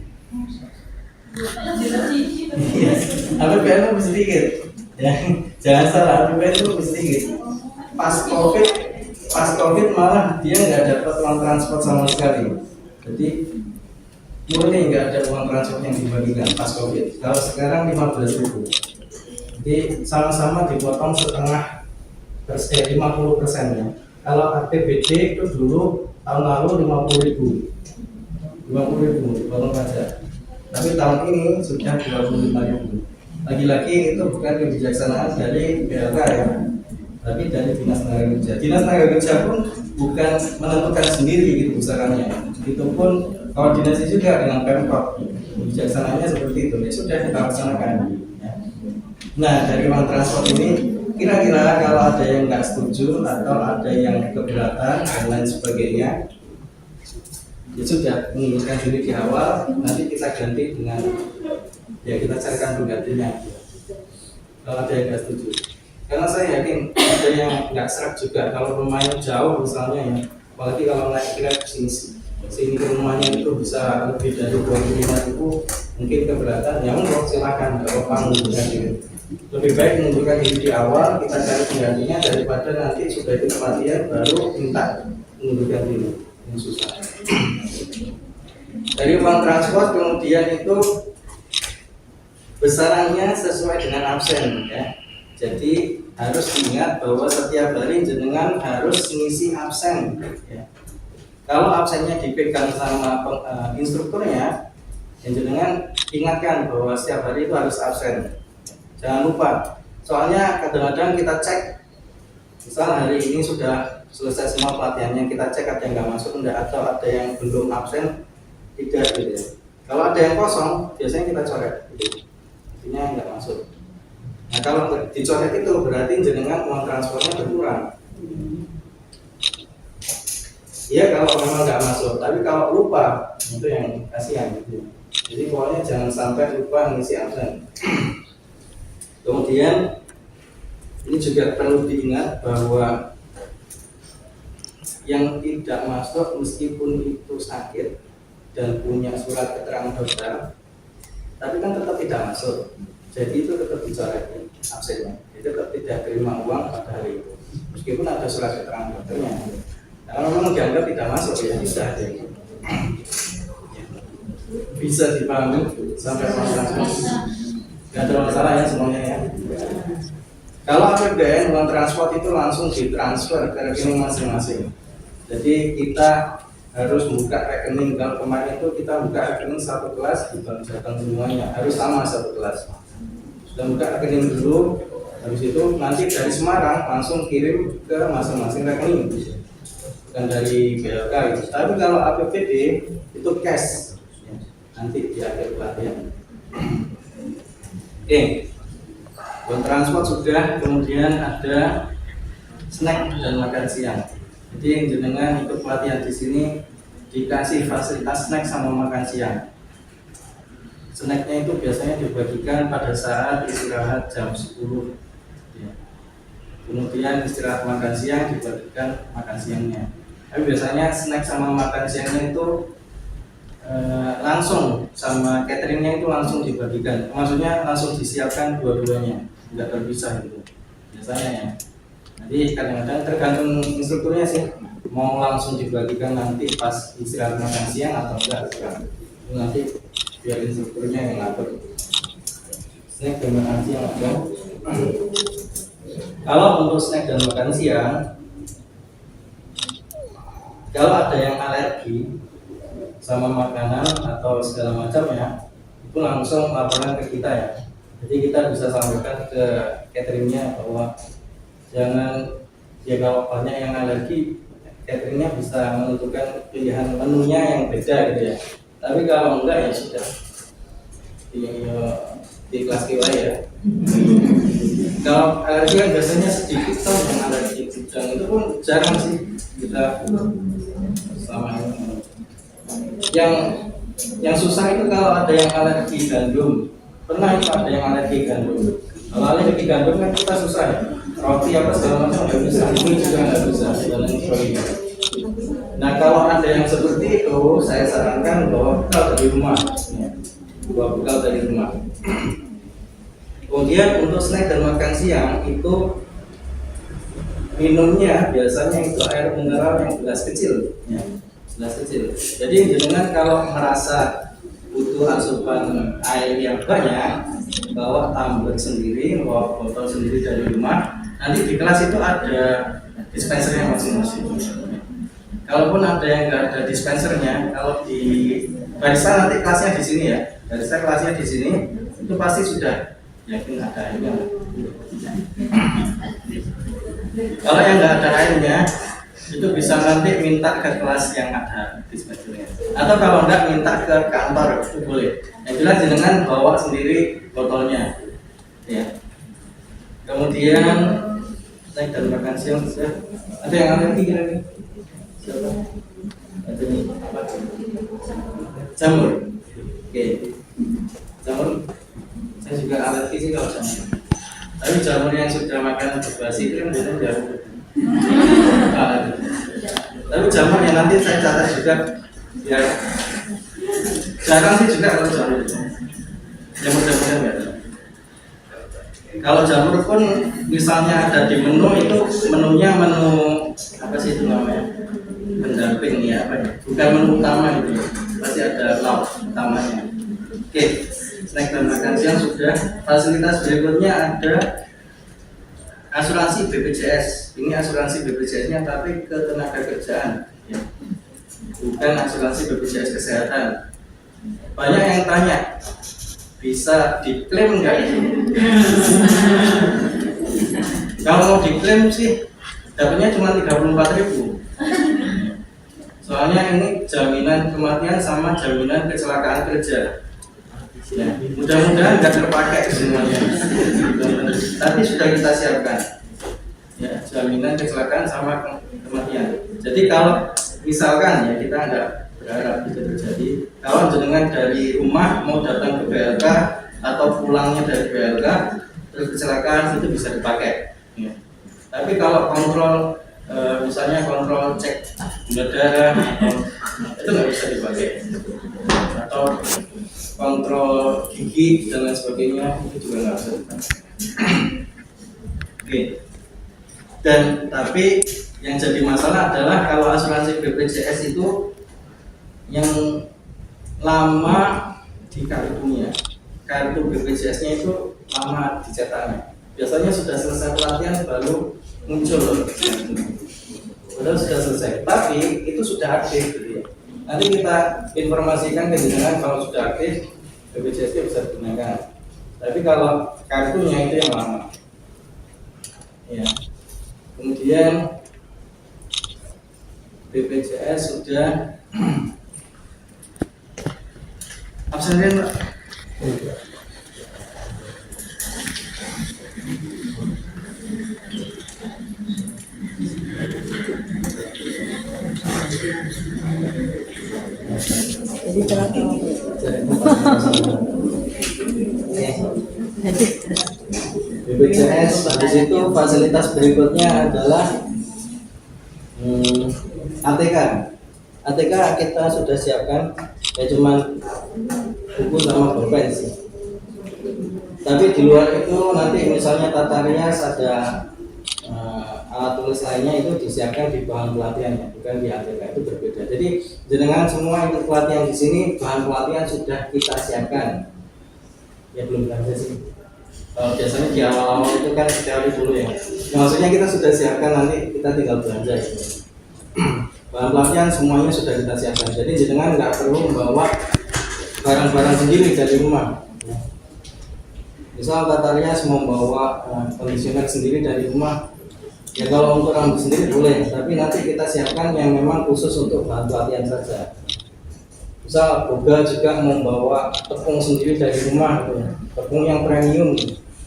APBN itu lebih sedikit. Ya, jangan salah, APBN itu lebih sedikit. Pas COVID malah dia nggak dapat uang transport sama sekali. Jadi murni nggak ada uang transport yang dibagikan pas COVID. Kalau sekarang 15.000. Jadi sama-sama dipotong setengah 50% ya. Kalau APBD itu dulu tahun lalu 50.000 dipotong pajak. Tapi tahun ini sudah 25.000. Lagi-lagi itu bukan kebijaksanaan dari BLK ya, tapi dari Dinas Tenaga Kerja. Dinas Tenaga Kerja pun bukan menentukan sendiri gitu besarannya. Itu pun koordinasi juga dengan Pemkot. Kebijaksanaannya seperti itu. Ya sudah kita laksanakan. Nah dari uang transport ini kira-kira kalau ada yang nggak setuju atau ada yang keberatan dan lain sebagainya, ya sudah mengundurkan diri di awal. Nanti kita ganti dengan ya kita carikan penggantinya. Kalau ada yang nggak setuju. Karena saya yakin ada yang nggak serak juga kalau rumahnya jauh misalnya ya, apalagi kalau naik Grab sini ke rumahnya itu bisa lebih dari 25.000, mungkin keberatan ya monggo silakan kalau mengundurkan diri. Lebih baik mengundurkan diri di awal, kita cari penggantinya daripada nanti sudah ikut pelatihan baru minta mengundurkan diri yang susah. Dari uang transport kemudian itu besarannya sesuai dengan absen ya. Jadi harus diingat bahwa setiap hari jenengan harus mengisi absen ya. Kalau absennya dipegang sama instrukturnya, jenengan ingatkan bahwa setiap hari itu harus absen. Jangan lupa. Soalnya kadang-kadang kita cek, misal hari ini sudah selesai semua pelatihannya, kita cek ada yang nggak masuk enggak, atau ada yang belum absen tidak gitu ya. Kalau ada yang kosong, biasanya kita coret, gitu. Artinya nggak masuk. Nah kalau dicoret itu berarti jenengan uang transportnya berkurang. Iya kalau memang nggak masuk, tapi kalau lupa itu yang kasihan gitu. Jadi pokoknya jangan sampai lupa ngisi absen. Kemudian ini juga perlu diingat bahwa yang tidak masuk meskipun itu sakit dan punya surat keterangan dokter, tapi kan tetap tidak masuk. Jadi itu tetap dicoret absennya. Itu tetap tidak terima uang pada hari itu, meskipun ada surat keterangan dokternya. Kalau memang dianggap tidak masuk ya sudah ada. Bisa dipahami sampai masalah. Nggak ada masalah ya semuanya ya. Kalau APBN uang transport itu langsung ditransfer ke rekening masing-masing. Jadi kita harus buka rekening. Kalau kemarin itu kita buka rekening satu kelas di Bank Jateng semuanya harus sama satu kelas. Sudah buka rekening dulu, habis itu nanti dari Semarang langsung kirim ke masing-masing rekening. Bukan dari BLK gitu. Tapi kalau APBD itu cash nanti di akhir pelatihan. Oke, buat transport sudah, kemudian ada snack dan makan siang. Jadi yang jenengan ikut pelatihan di sini dikasih fasilitas snack sama makan siang. Snacknya itu biasanya dibagikan pada saat istirahat jam 10. Kemudian istirahat makan siang dibagikan makan siangnya. Tapi biasanya snack sama makan siangnya itu langsung sama cateringnya itu langsung dibagikan. Maksudnya langsung disiapkan dua-duanya, nggak terpisah gitu. Biasanya ya. Jadi kadang-kadang tergantung instrukturnya sih, mau langsung dibagikan nanti pas istirahat makan siang atau enggak. Itu nanti biar instrukturnya yang ngatur. Snack dan makan siang ada. Kalau untuk snack dan makan siang, kalau ada yang alergi sama makanan atau segala macamnya, itu langsung laporan ke kita ya. Jadi kita bisa sampaikan ke cateringnya bahwa jangan, ya kalau banyak yang alergi, cateringnya bisa menentukan pilihan menunya yang beda gitu ya. Tapi kalau enggak ya sudah di kelas kiwa ya. Kalau alergi kan biasanya sedikit toh yang alergi udang, itu pun jarang sih kita selama ini. Yang susah itu kalau ada yang alergi gandum. Pernah itu ada yang alergi gandum. Kalau alergi gandum kan kita susah ya. Roti apa segala macam nggak bisa, ini juga nggak bisa dan lain sebagainya. Nah kalau ada yang seperti itu, saya sarankan bawa bekal dari rumah. Bawa bekal dari rumah. Kemudian untuk snack dan makan siang itu minumnya biasanya itu air mineral yang gelas kecil, ya. Gelas kecil. Jadi jangan kalau merasa butuh asupan air yang banyak, bawa tumbler sendiri, bawa botol sendiri dari rumah. Nanti di kelas itu ada dispensernya masing-masing. Kalaupun ada yang nggak ada dispensernya, kalau di barista nanti kelasnya di sini ya, barista kelasnya di sini, itu pasti sudah yakin ada airnya. Kalau yang nggak ada airnya, itu bisa nanti minta ke kelas yang ada dispensernya. Atau kalau nggak minta ke kantor itu boleh. Yang jelas jangan bawa sendiri botolnya. Ya. Kemudian snack dan makan siang sudah. Ada yang alergi kira-kira? Siapa? Ada nih. Apa? Jamur. Oke. Jamur. Saya juga alergi sih kalau jamur. Tapi jamur yang sudah makan basi itu kan biasanya jamur. Tapi jamur yang nanti saya catat juga ya. Jarang sih juga kalau jamur. Jamur-jamurnya enggak ada. Kalau jamur pun misalnya ada di menu itu menunya menu apa sih itu namanya? Pendamping ya apa ya? Bukan menu utama itu. Pasti ada lauk utamanya. Oke, snack dan makan siang sudah. Fasilitas berikutnya ada asuransi BPJS. Ini asuransi BPJS-nya tapi ketenaga kerjaan ya. Bukan asuransi BPJS kesehatan. Banyak yang tanya, bisa diklaim nggak itu? Kalau mau diklaim sih dapatnya cuma 34.000. Soalnya soalnya ini jaminan kematian sama jaminan kecelakaan kerja. Ya, mudah-mudahan nggak terpakai semuanya, tapi sudah kita siapkan. Ya, jaminan kecelakaan sama kematian. Jadi kalau misalkan ya kita nggak berharap itu terjadi, kalau jenengan dari rumah mau datang ke BLK atau pulangnya dari BLK terus kecelakaan, itu bisa dipakai. Ya. Tapi kalau kontrol misalnya kontrol cek gula darah itu nggak bisa dipakai, atau kontrol gigi dan lain sebagainya itu juga nggak bisa dipakai. Oke. Dan tapi yang jadi masalah adalah kalau asuransi BPJS itu yang lama di kartunya, kartu BPJS-nya itu lama dicetaknya. Biasanya sudah selesai pelatihan baru muncul, padahal sudah selesai. Tapi itu sudah aktif, gitu ya. Nanti kita informasikan ke jenengan kalau sudah aktif BPJS-nya bisa digunakan. Tapi kalau kartunya itu yang lama. Ya. Kemudian BPJS sudah absen Pak. BPJS di situ fasilitas berikutnya adalah ATK. ATK kita sudah siapkan, ya cuman buku sama pulpen sih. Tapi di luar itu nanti misalnya tata rias ada alat tulis lainnya itu disiapkan di bahan pelatihannya, bukan di ATK, itu berbeda. Jadi jenengan semua ikut pelatihan di sini, bahan pelatihan sudah kita siapkan. Ya belum belanja sih. Kalau biasanya di awal-awal itu kan teori dulu ya. Maksudnya kita sudah siapkan, nanti kita tinggal belanja itu. Bahan pelatihan semuanya sudah kita siapkan. Jadi jenengan nggak perlu membawa barang-barang sendiri dari rumah. Misal tata rias mau membawa kondisioner sendiri dari rumah, ya kalau untuk rambut sendiri boleh, tapi nanti kita siapkan yang memang khusus untuk bahan pelatihan saja. Misal boga juga membawa tepung sendiri dari rumah, gitu. Tepung yang premium,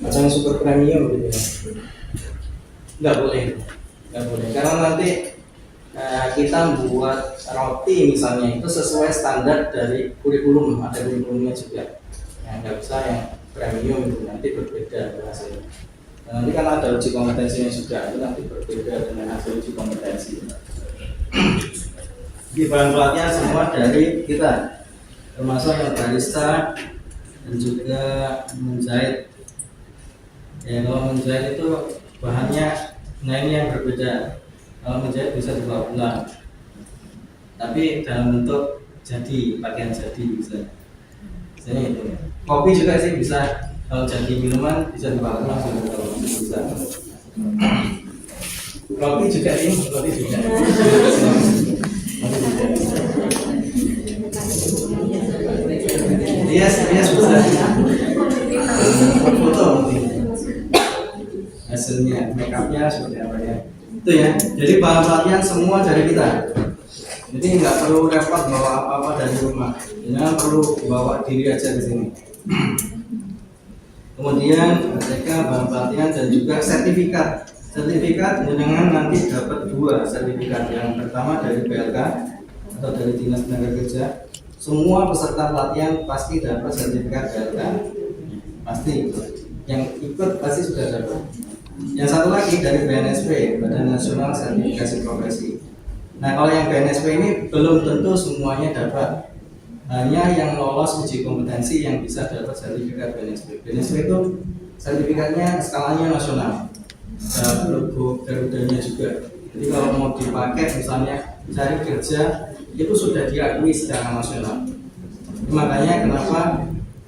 atau yang super premium gitu ya. Nggak boleh, karena nanti kita buat roti misalnya itu sesuai standar dari kurikulum, ada kurikulumnya juga. Nggak bisa yang premium itu, nanti berbeda hasilnya. Nanti kan ada uji kompetensinya juga, itu nanti berbeda dengan hasil uji kompetensi. Di bahan pelatihan semua dari kita, termasuk yang barista dan juga menjahit. Ya kalau menjahit itu bahannya, nah ini yang berbeda. Kalau menjahit bisa dibawa pulang, tapi dalam bentuk jadi, pakaian jadi bisa. Misalnya itu. Kopi juga sih bisa, kalau jadi minuman bisa dibawa pulang, kalau bisa. Roti juga sih, roti juga. Dia bisa foto hasilnya, make upnya seperti apa ya. Itu ya, jadi bahan pelatihan semua dari kita. Jadi nggak perlu repot bawa apa-apa dari rumah, jangan perlu bawa diri aja ke sini. Kemudian mereka bahan pelatihan dan juga sertifikat. Sertifikat dengan nanti dapat 2 sertifikat. Yang pertama dari BLK atau dari Dinas Tenaga Kerja. Semua peserta pelatihan pasti dapat sertifikat BLK. Pasti. Yang ikut pasti sudah dapat. Yang satu lagi dari BNSP, Badan Nasional Sertifikasi Profesi. Nah kalau yang BNSP ini belum tentu semuanya dapat. Hanya yang lolos uji kompetensi yang bisa dapat sertifikat BNSP. BNSP itu sertifikatnya skalanya nasional. Logo Garudanya juga. Jadi kalau mau dipakai misalnya cari kerja itu sudah diakui secara nasional. Makanya kenapa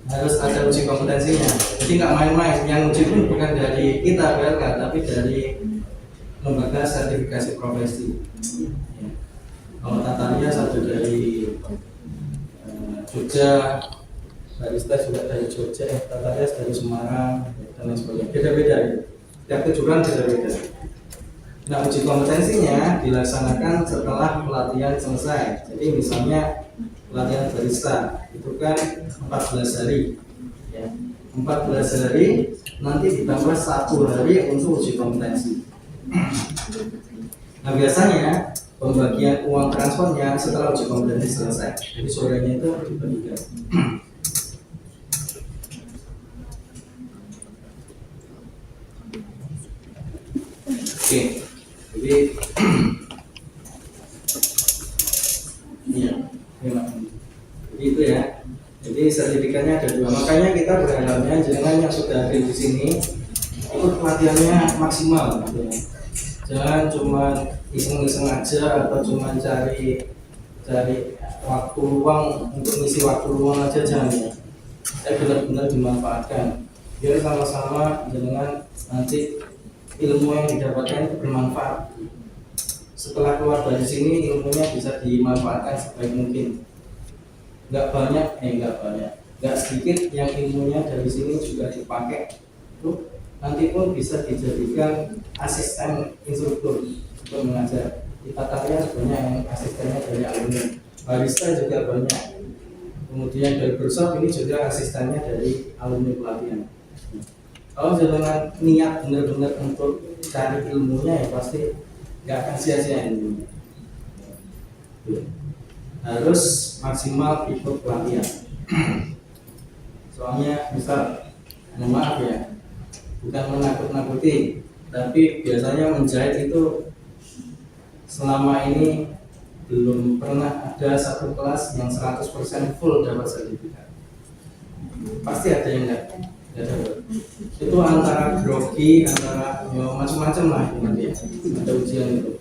harus ada uji kompetensinya. Jadi nggak main-main. Yang uji pun bukan dari kita BLK, tapi dari lembaga sertifikasi profesi. Ya. Kalau tata rias ada dari Jogja, barista juga dari Jogja, tata rias dari Semarang dan lain sebagainya. Beda-beda. Tiap kejuruan beda-beda. Nah, uji kompetensinya dilaksanakan setelah pelatihan selesai. Jadi misalnya pelatihan barista itu kan 14 hari, ya. 14 hari nanti ditambah 1 hari untuk uji kompetensi. Nah, biasanya pembagian uang transportnya setelah uji kompetensi selesai. Jadi sorenya itu dibagikan. Oke, jadi iya, memang. Jadi itu ya. Jadi sertifikatnya ada 2. Makanya kita berharapnya jangan yang sudah ada di sini ikut pelatihannya maksimal, gitu ya. Jangan cuma iseng-iseng aja atau cuma cari waktu luang untuk ngisi waktu luang aja, jangan ya. Saya benar-benar dimanfaatkan biar sama-sama dengan nanti ilmu yang didapatkan itu bermanfaat. Setelah keluar dari sini ilmunya bisa dimanfaatkan sebaik mungkin. Nggak sedikit yang ilmunya dari sini juga dipakai tuh, nanti pun bisa dijadikan asisten instruktur untuk mengajar. Di Tataria sebenarnya yang asistennya dari alumni, barista juga banyak. Kemudian dari barbershop ini juga asistennya dari alumni pelatihan. Kalau jangan niat benar-benar untuk cari ilmunya, ya pasti nggak akan sia-sia ilmunya. Harus maksimal ikut pelatihan. Soalnya misal, mohon maaf ya, bukan menakut-nakuti, tapi biasanya menjahit itu selama ini belum pernah ada satu kelas yang 100% full dapat sertifikat. Pasti ada yang nggak dapat. Itu antara grogi, antara ya, macam-macam lah nanti ya. Ada ujian itu.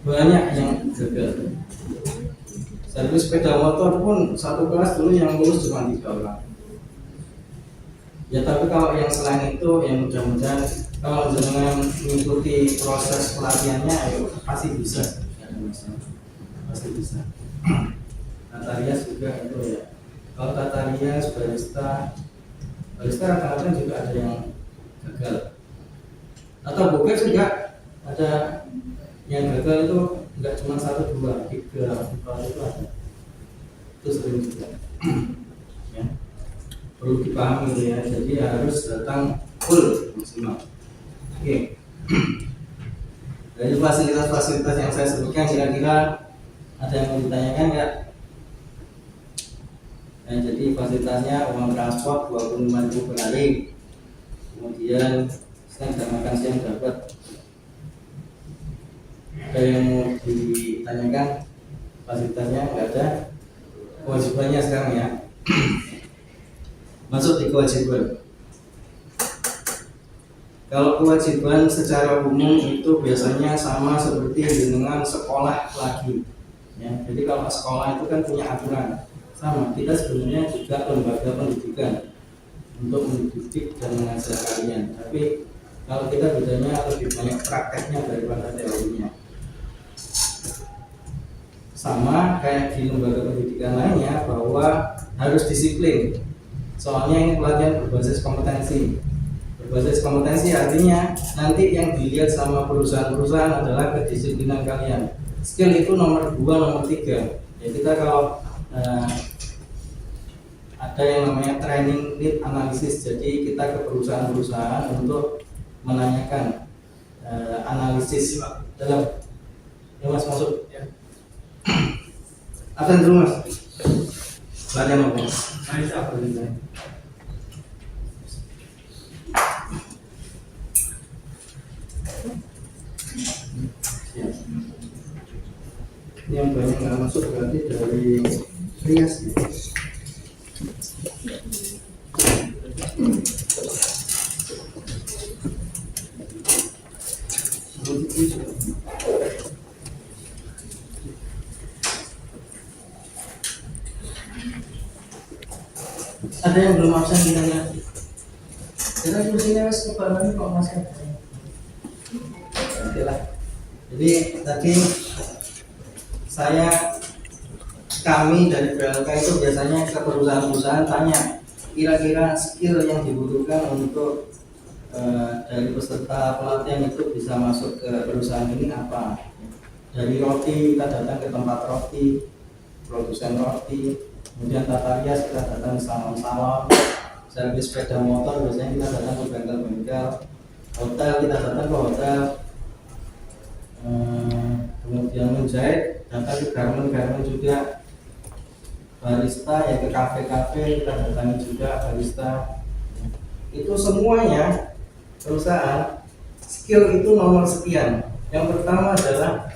Banyak yang gagal. Servis sepeda motor pun satu kelas dulu yang lulus cuma 3 orang. Ya tapi kalau yang selain itu, yang mudah-mudahan kalau jangan mengikuti proses pelatihannya, ayo pasti bisa. Pasti bisa. Tata rias juga itu ya. Kalau tata rias, barista kadang-kadang juga ada yang gagal. Atau bukan juga ada yang gagal itu nggak cuma 1, 2, 3, 4 itu ada. Itu sering juga. Ya. Perlu dipahami ya. Jadi harus datang full maksimal. Oke. Dari fasilitas-fasilitas yang saya sebutkan kira-kira ada yang mau ditanyakan nggak? Nah, jadi fasilitasnya uang transport 25.000 per hari. Kemudian snack dan makan siang dapat. Ada yang mau ditanyakan? Fasilitasnya nggak ada. Kewajibannya sekarang ya. Masuk di kewajiban. Kalau kewajiban secara umum itu biasanya sama seperti dengan sekolah lagi. Ya, jadi kalau sekolah itu kan punya aturan. Sama, kita sebenarnya juga lembaga pendidikan untuk mendidik dan mengajar kalian. Tapi kalau kita bedanya lebih banyak prakteknya daripada teorinya. Sama kayak di lembaga pendidikan lainnya bahwa harus disiplin. Soalnya ini pelatihan berbasis kompetensi. Berbasis kompetensi artinya nanti yang dilihat sama perusahaan-perusahaan adalah kedisiplinan kalian. Skill itu nomor 2, nomor 3. Ya kita kalau ada yang namanya training need analysis. Jadi kita ke perusahaan-perusahaan untuk menanyakan analisis dalam ya mas masuk ya. Absen dulu mas. Pelatihan apa? Saya apa ini? Yang banyak nggak masuk berarti dari rias ya. Ada yang belum absen kiranya? Kira kursinya wes kebarannya kok mas kan? Oke lah. Jadi tadi kami dari PLK itu biasanya ke perusahaan-perusahaan tanya kira-kira skill yang dibutuhkan untuk dari peserta pelatihan itu bisa masuk ke perusahaan ini apa. Dari roti kita datang ke tempat roti, produsen roti, kemudian tata rias kita datang ke salon-salon, servis sepeda motor biasanya kita datang ke bengkel-bengkel, hotel kita datang ke hotel, kemudian menjahit datang ke garmen-garmen juga, barista ya ke kafe-kafe kita datangi juga barista. Itu semuanya perusahaan skill itu nomor sekian. Yang pertama adalah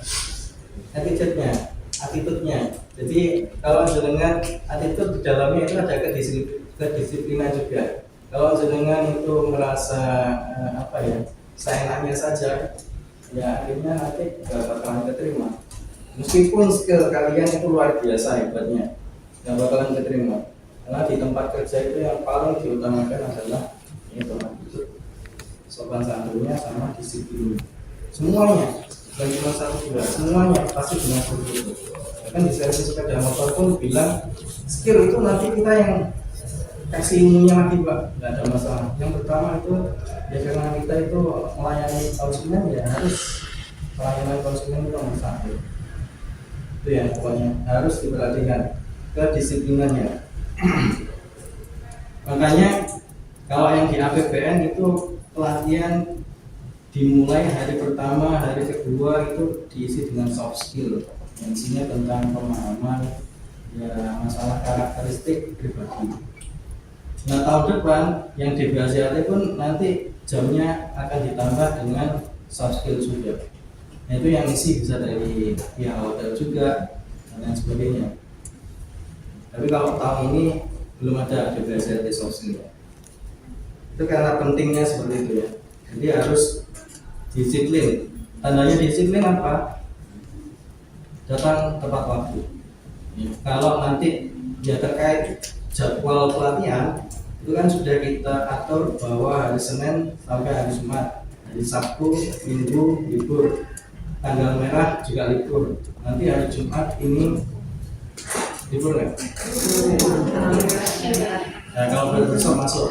attitude-nya. Jadi kalau jenengan attitude di dalamnya itu ada kedisiplinan juga. Kalau jenengan itu merasa seenaknya saja, ya akhirnya nanti gak bakalan keterima. Meskipun skill kalian itu luar biasa hebatnya, gak bakalan keterima. Karena di tempat kerja itu yang paling diutamakan adalah itu sopan santunnya sama disiplin. Semuanya, bukan cuma satu dua, semuanya pasti dengan begitu. Kan di servis sepeda motor pun bilang skill itu nanti kita yang kasih ilmunya lagi Pak, nggak ada masalah. Yang pertama itu ya karena kita itu melayani konsumen ya harus pelayanan konsumen itu nomor satu. Itu ya pokoknya harus diperhatikan kedisiplinannya. Makanya kalau yang di APBN itu pelatihan dimulai hari pertama, hari kedua itu diisi dengan soft skill, yang isinya tentang pemahaman ya masalah karakteristik pribadi. Nah tahun depan yang di BACAT pun nanti jamnya akan ditambah dengan soft skill juga. Nah, itu yang isi bisa dari pihak hotel juga dan lain sebagainya. Tapi kalau tahun ini belum ada di BACAT soft skill. Itu karena pentingnya seperti itu ya. Jadi harus disiplin. Tandanya disiplin apa? Datang tepat waktu. Kalau nanti ya terkait jadwal pelatihan itu kan sudah kita atur bahwa hari Senin sampai hari Jumat, hari Sabtu, Minggu libur, tanggal merah juga libur. Nanti hari Jumat ini libur ya? Nah kalau berbesok masuk.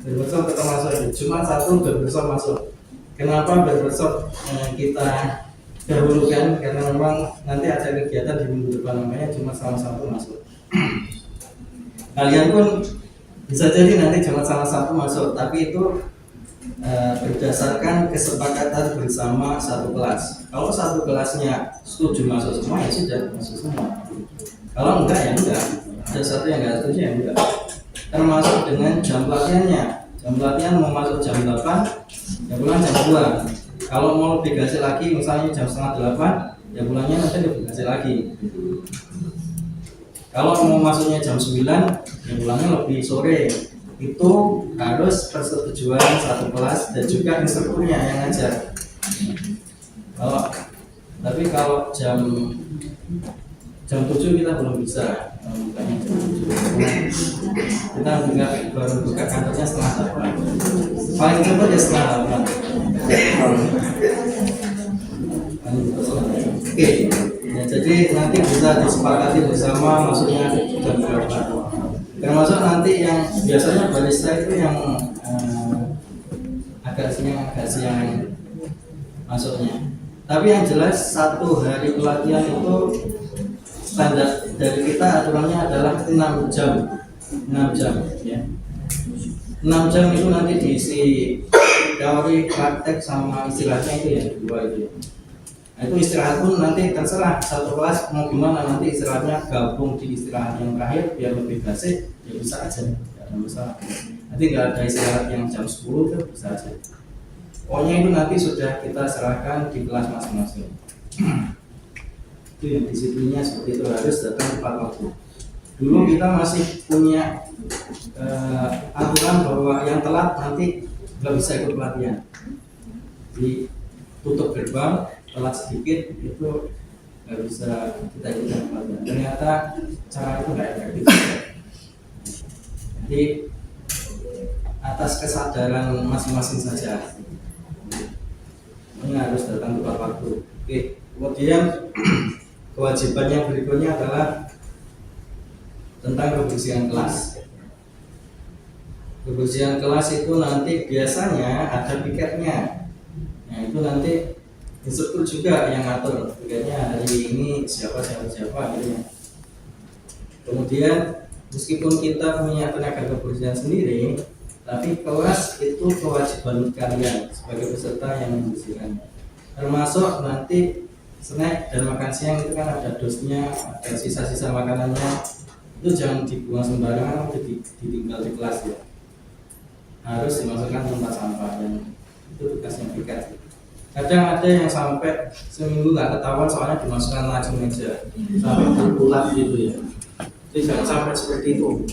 Berbesok kita masuk, Jumat Sabtu berbesok masuk. Kenapa berbesok kita dahulukan? Karena memang nanti ada kegiatan di minggu depan namanya Jumat sama Sabtu masuk. Kalian pun bisa jadi nanti Jumat sama Sabtu masuk, tapi itu berdasarkan kesepakatan bersama satu kelas. Kalau satu kelasnya setuju masuk semua ya sudah masuk semua. Kalau enggak ya enggak. Ada satu yang enggak setuju ya enggak. Termasuk dengan jam pelatihannya. Jam pelatihan mau masuk jam 8, ya pulang jam 2. Kalau mau lebih gaji lagi, misalnya jam setengah 8, ya pulangnya nanti lebih gaji lagi. Kalau mau masuknya jam 9, ya pulangnya lebih sore. Itu harus persetujuan satu kelas dan juga instrukturnya yang ngajar. Tapi kalau jam 7 kita belum bisa. Kita juga baru buka kantornya setengah 8. Paling cepat ya setengah 8. Oke, ya, jadi nanti bisa disepakati bersama masuknya jam berapa. Termasuk nanti yang biasanya barista itu yang agak siang masuknya. Tapi yang jelas satu hari pelatihan itu standar dari kita aturannya adalah 6 jam ya. 6 jam itu nanti diisi teori, praktek sama istilahnya itu ya, dua itu. Nah, itu istirahat pun nanti terserah satu kelas mau gimana, nanti istirahatnya gabung di istirahat yang terakhir biar lebih basic ya bisa aja, nggak ada masalah. Nanti nggak ada istirahat yang jam 10 itu bisa aja. Pokoknya itu nanti sudah kita serahkan di kelas masing-masing. Itu yang disiplinnya seperti itu, harus datang tepat waktu. Dulu kita masih punya aturan bahwa yang telat nanti nggak bisa ikut pelatihan. Ditutup gerbang, telat sedikit itu nggak bisa kita ikut pelatihan. Ternyata cara itu nggak efektif. Jadi atas kesadaran masing-masing saja. Ini harus datang tepat waktu. Oke, kemudian kewajiban yang berikutnya adalah tentang kebersihan kelas. Kebersihan kelas itu nanti biasanya ada piketnya. Nah itu nanti instruktur juga yang ngatur piketnya hari ini siapa gitu ya. Kemudian meskipun kita punya tenaga kebersihan sendiri, tapi kelas itu kewajiban kalian sebagai peserta yang membersihkannya. Termasuk nanti snack dan makan siang itu kan ada dosnya, ada sisa-sisa makanannya, itu jangan dibuang sembarangan atau ditinggal di kelas ya. Harus dimasukkan tempat sampah dan itu tugasnya piket. Kadang ada yang sampai seminggu nggak ketahuan soalnya dimasukkan langsung meja sampai berbulan gitu ya. Jadi jangan sampai seperti itu.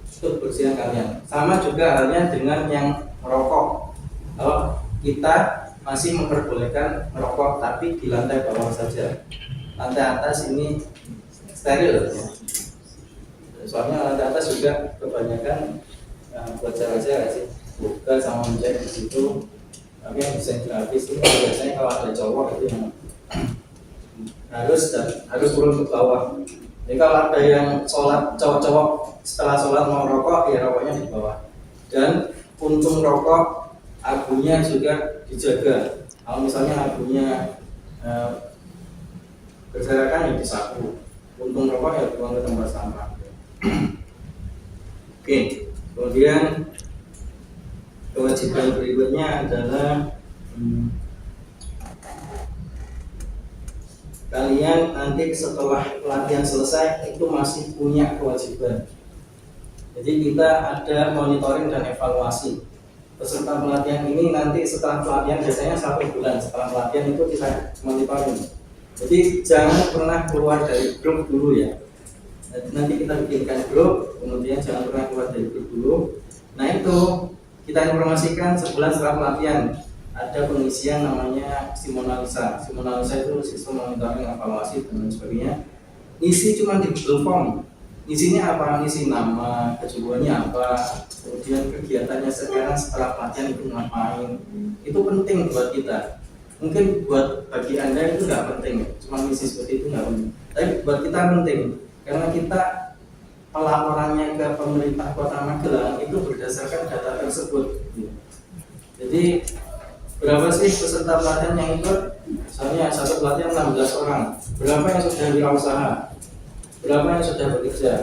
Itu kebersihan kalian. Sama juga halnya dengan yang merokok. Kalau kita masih memperbolehkan merokok tapi di lantai bawah saja. Lantai atas ini steril. Soalnya lantai atas juga kebanyakan buat cewek-cewek sih, buka sama menjahit di situ. Tapi yang desain grafis itu biasanya kalau ada cowok itu yang harus turun ke bawah. Jadi kalau ada yang sholat cowok-cowok setelah sholat mau rokok, ya rokoknya di bawah. Dan puntung rokok abunya juga dijaga. Kalau misalnya abunya berserakan ya disapu. Puntung rokok ya buang ke tempat sampah. Oke. Kemudian kewajiban berikutnya adalah kalian nanti setelah pelatihan selesai itu masih punya kewajiban. Jadi kita ada monitoring dan evaluasi. Peserta pelatihan ini nanti setelah pelatihan biasanya 1 bulan setelah pelatihan itu kita monitoring. Jadi jangan pernah keluar dari grup dulu ya. Nanti kita bikinkan grup, kemudian jangan pernah keluar dari grup dulu. Nah itu kita informasikan sebulan setelah pelatihan ada pengisian namanya Simonalisa. Simonalisa itu sistem monitoring, evaluasi dan sebagainya. Isi cuma di Google Form. Isinya apa? Isi nama, kejuruannya apa, kemudian kegiatannya sekarang setelah pelatihan itu ngapain. Itu penting buat kita. Mungkin buat bagi Anda itu nggak penting, cuma isi seperti itu nggak penting. Tapi buat kita penting. Karena kita pelaporannya ke pemerintah Kota Magelang itu berdasarkan data tersebut. Jadi berapa sih peserta pelatihan yang ikut? Misalnya satu pelatihan 16 orang. Berapa yang sudah wirausaha? Berapa yang sudah bekerja?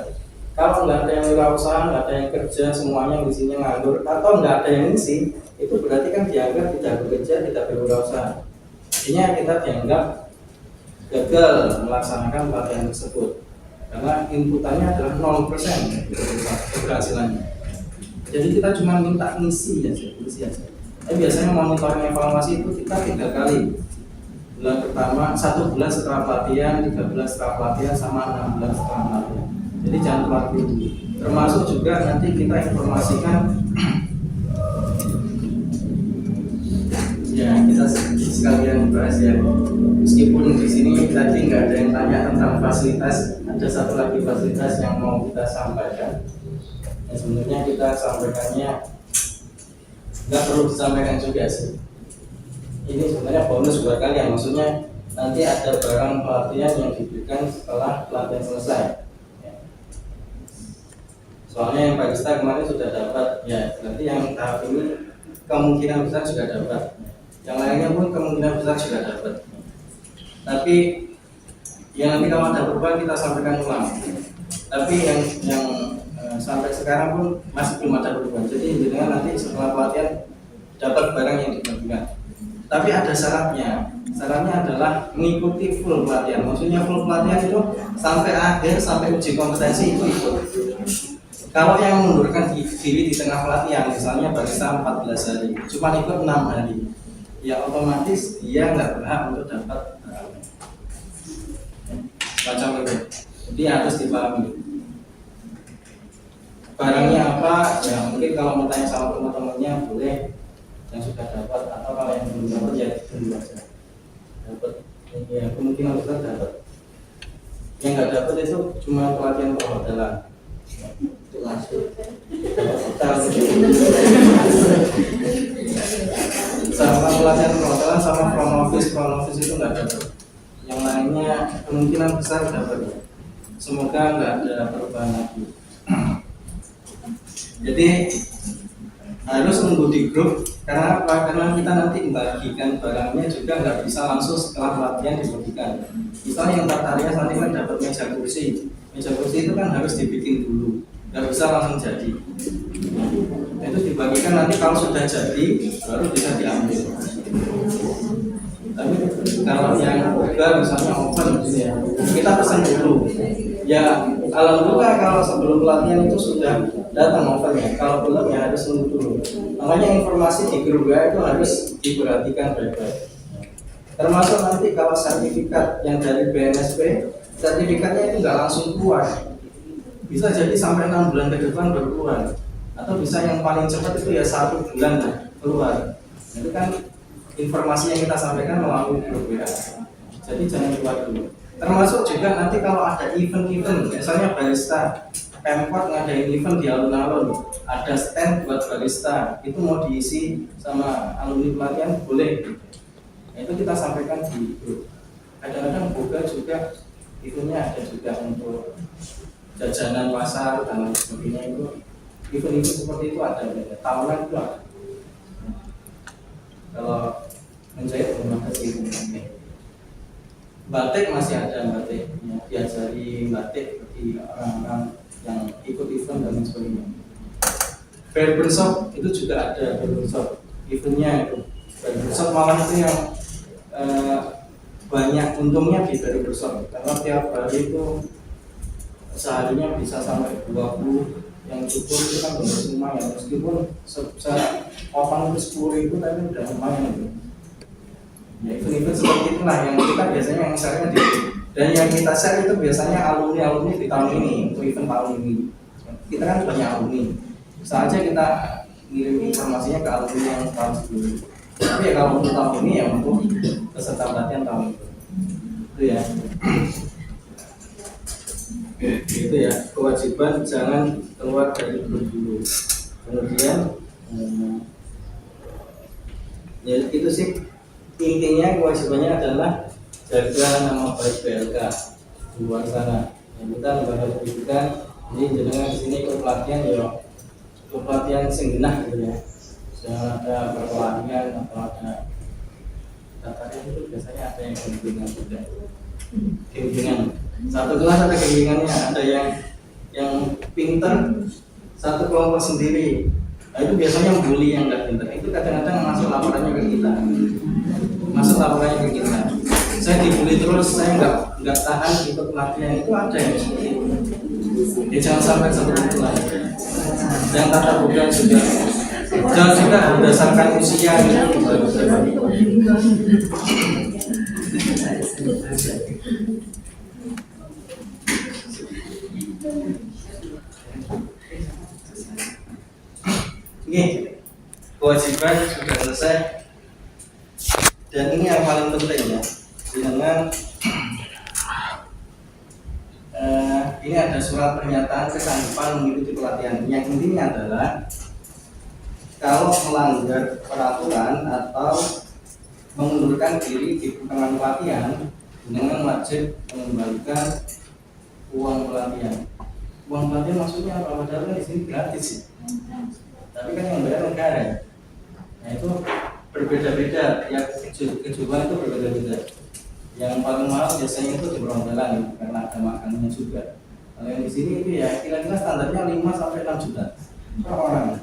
Kalau nggak ada yang wirausaha, nggak ada yang kerja, semuanya isinya nganggur, atau nggak ada yang ngisi, itu berarti kan dianggap tidak bekerja, tidak berwirausaha. Artinya kita dianggap gagal melaksanakan pelatihan tersebut. Karena inputannya adalah 0% keberhasilannya. Jadi kita cuma minta ngisi aja. Tapi biasanya monitoring evaluasi itu kita 3 kali. Bulan pertama, 1 bulan setelah pelatihan, 3 bulan setelah pelatihan, sama 6 bulan setelah pelatihan. Jadi jangan telat dulu. Termasuk juga nanti kita informasikan ya kita sekalian bahas ya. Meskipun di sini tadi nggak ada yang tanya tentang fasilitas, ada satu lagi fasilitas yang mau kita sampaikan. Ya, sebenarnya kita sampaikannya nggak perlu disampaikan juga sih. Ini sebenarnya bonus buat kalian. Maksudnya nanti ada barang pelatihan yang diberikan setelah pelatihan selesai. Ya. Soalnya yang barista kemarin sudah dapat, ya berarti yang tahap ini kemungkinan besar juga dapat. Yang lainnya pun kemungkinan besar juga dapat. Tapi yang nanti kalau ada perubahan kita sampaikan ulang. Tapi yang sampai sekarang pun masih belum ada perubahan. Jadi dengan nanti setelah pelatihan dapat barang yang dibagikan. Tapi ada syaratnya. Syaratnya adalah mengikuti full pelatihan. Maksudnya full pelatihan itu sampai akhir, sampai uji kompetensi itu ikut. Kalau yang mengundurkan diri di tengah pelatihan, misalnya barista 14 hari, cuma ikut 6 hari, ya otomatis dia nggak berhak untuk dapat macam itu. Jadi harus dipahami. Barangnya apa? Ya mungkin kalau mau tanya sama teman-temannya boleh yang sudah dapat, atau kalau yang belum dapat ya tunggu aja. Dapat, ya kemungkinan besar dapat. Yang nggak dapat itu cuma pelatihan perhotelan. Itu langsung. Sama pelatihan perhotelan sama front office itu nggak dapat. Yang lainnya kemungkinan besar dapat. Semoga nggak ada perubahan lagi. Jadi harus nunggu di grup. Karena apa? Karena kita nanti membagikan barangnya juga nggak bisa langsung setelah pelatihan dibagikan. Misalnya yang Tatarias nanti kan dapat meja kursi itu kan harus dibikin dulu, nggak bisa langsung jadi. Itu dibagikan nanti kalau sudah jadi baru bisa diambil. Tapi kalau yang udah misalnya open gitu ya, kita pesan dulu. Ya alhamdulillah kalau sebelum pelatihan itu sudah datang ovennya. Kalau belum ya harus nunggu dulu. Makanya informasi di grup itu harus diperhatikan baik-baik. Termasuk nanti kalau sertifikat yang dari BNSP, sertifikatnya itu nggak langsung keluar. Bisa jadi sampai 6 bulan ke depan baru keluar. Atau bisa yang paling cepat itu ya 1 bulan keluar. Itu kan informasi yang kita sampaikan melalui grup ya. Jadi jangan keluar dulu. Termasuk juga nanti kalau ada event-event, misalnya barista, Pemkot ngadain event di alun-alun, ada stand buat barista, itu mau diisi sama alumni pelatihan boleh. Itu kita sampaikan di grup. Kadang-kadang buka juga eventnya ada juga untuk jajanan pasar dan lain sebagainya itu. Event-event seperti itu ada, tahunan itu ada. Kalau menjahit belum ada sih. Batik masih ada batik, ya, diajari batik bagi orang-orang yang ikut event dan lain sebagainya. Barbershop itu juga ada barbershop, eventnya itu. Barbershop malah itu yang banyak untungnya di barbershop, karena tiap hari itu seharinya bisa sampai 20 yang cukup itu kan lumayan, meskipun secara opang itu 10.000 tapi udah lumayan itu. Ya event-event seperti itulah yang kita biasanya yang share di, dan yang kita share itu biasanya alumni di tahun ini untuk event tahun ini. Kita kan banyak alumni, bisa aja kita ngirim informasinya ke alumni yang tahun sebelumnya. Tapi ya kalau untuk tahun ini ya untuk peserta pelatihan tahun itu ya. Itu ya, kewajiban jangan keluar dari grup dulu. Kemudian ya itu sih intinya, kewajibannya adalah jaga nama baik BLK di luar sana. Yang kita lembaga pendidikan, jadi jenengan di sini ikut pelatihan ya, ikut pelatihan sing genah gitu ya. Jangan ada perkelahian atau ada datanya itu biasanya ada yang bimbingan juga. Bimbingan satu kelas ada bimbingannya, ada yang pinter satu kelompok sendiri. Nah, itu biasanya bully yang nggak pinter. Itu kadang-kadang masuk laporannya ke kita. Saya dibully terus, saya nggak tahan ikut pelatihan, itu ada yang seperti itu. Ya jangan sampai seperti itu lah. Yang kata bukan juga, jangan juga berdasarkan usia gitu. Oke, kewajiban sudah selesai. Dan ini yang paling penting ya, dengan ini ada surat pernyataan kesanggupan mengikuti pelatihan. Yang intinya adalah kalau melanggar peraturan atau mengundurkan diri di pertengahan pelatihan, dengan wajib mengembalikan uang pelatihan. Uang pelatihan maksudnya apa? Padahal di sini gratis sih. Tapi kan yang bayar negara ya. Nah itu berbeda-beda, ya kejujuran itu berbeda-beda. Yang paling mahal biasanya itu di Berondalan karena ada makanannya juga. Kalau yang di sini itu ya kira-kira standarnya 5 sampai 6 juta per orang.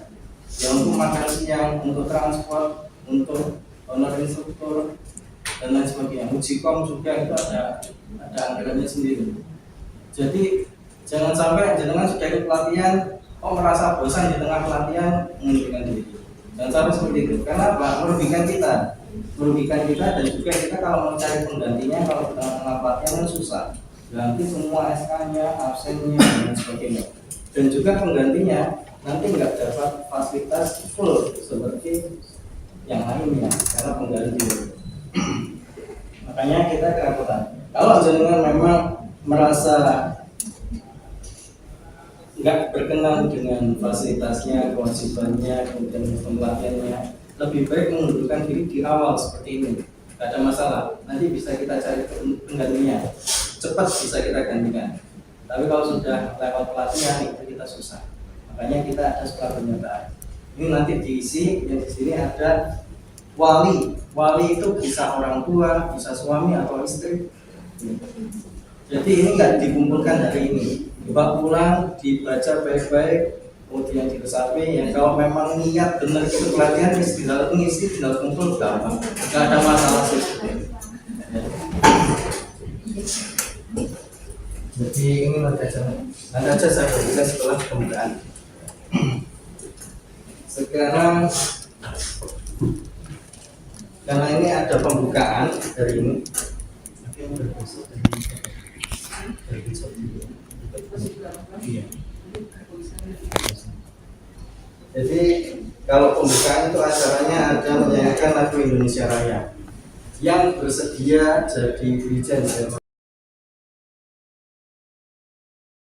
Ya untuk makan siang, untuk transport, untuk honor instruktur dan lain sebagainya. Ujikom juga itu ada anggarannya sendiri. Jadi jangan sampai jenengan sudah ikut pelatihan, merasa bosan di tengah pelatihan mengundurkan diri. Dan sampai seperti itu, karena apa? Merugikan kita dan juga kita kalau mau cari penggantinya kalau di tengah pelatihan kan susah. Ganti semua SK-nya, absennya dan sebagainya. Dan juga penggantinya nanti nggak dapat fasilitas full seperti yang lainnya karena pengganti. Makanya kita keraguan. Kalau jenengan memang merasa nggak berkenan dengan fasilitasnya, kewajibannya, kemudian pelatihannya, lebih baik mengundurkan diri di awal seperti ini. Tidak ada masalah, nanti bisa kita cari penggantinya, cepat bisa kita gantikan. Tapi kalau sudah lewat pelatihan itu kita susah. Makanya kita ada surat pernyataan. Ini nanti diisi, yang di sini ada wali. Wali itu bisa orang tua, bisa suami atau istri. Jadi ini nggak dikumpulkan hari ini. Dibawa pulang, dibaca baik-baik, kemudian diresapi. Yang kalau memang niat benar itu pelatihan, tinggal ngisi, tinggal kumpul gampang. Nggak ada masalah sih. Jadi ini nanti aja saya berikan setelah pembukaan. Sekarang karena ini ada pembukaan dari ini. Jadi kalau pembukaan itu acaranya ada menyanyikan lagu Indonesia Raya. Yang bersedia jadi dirijen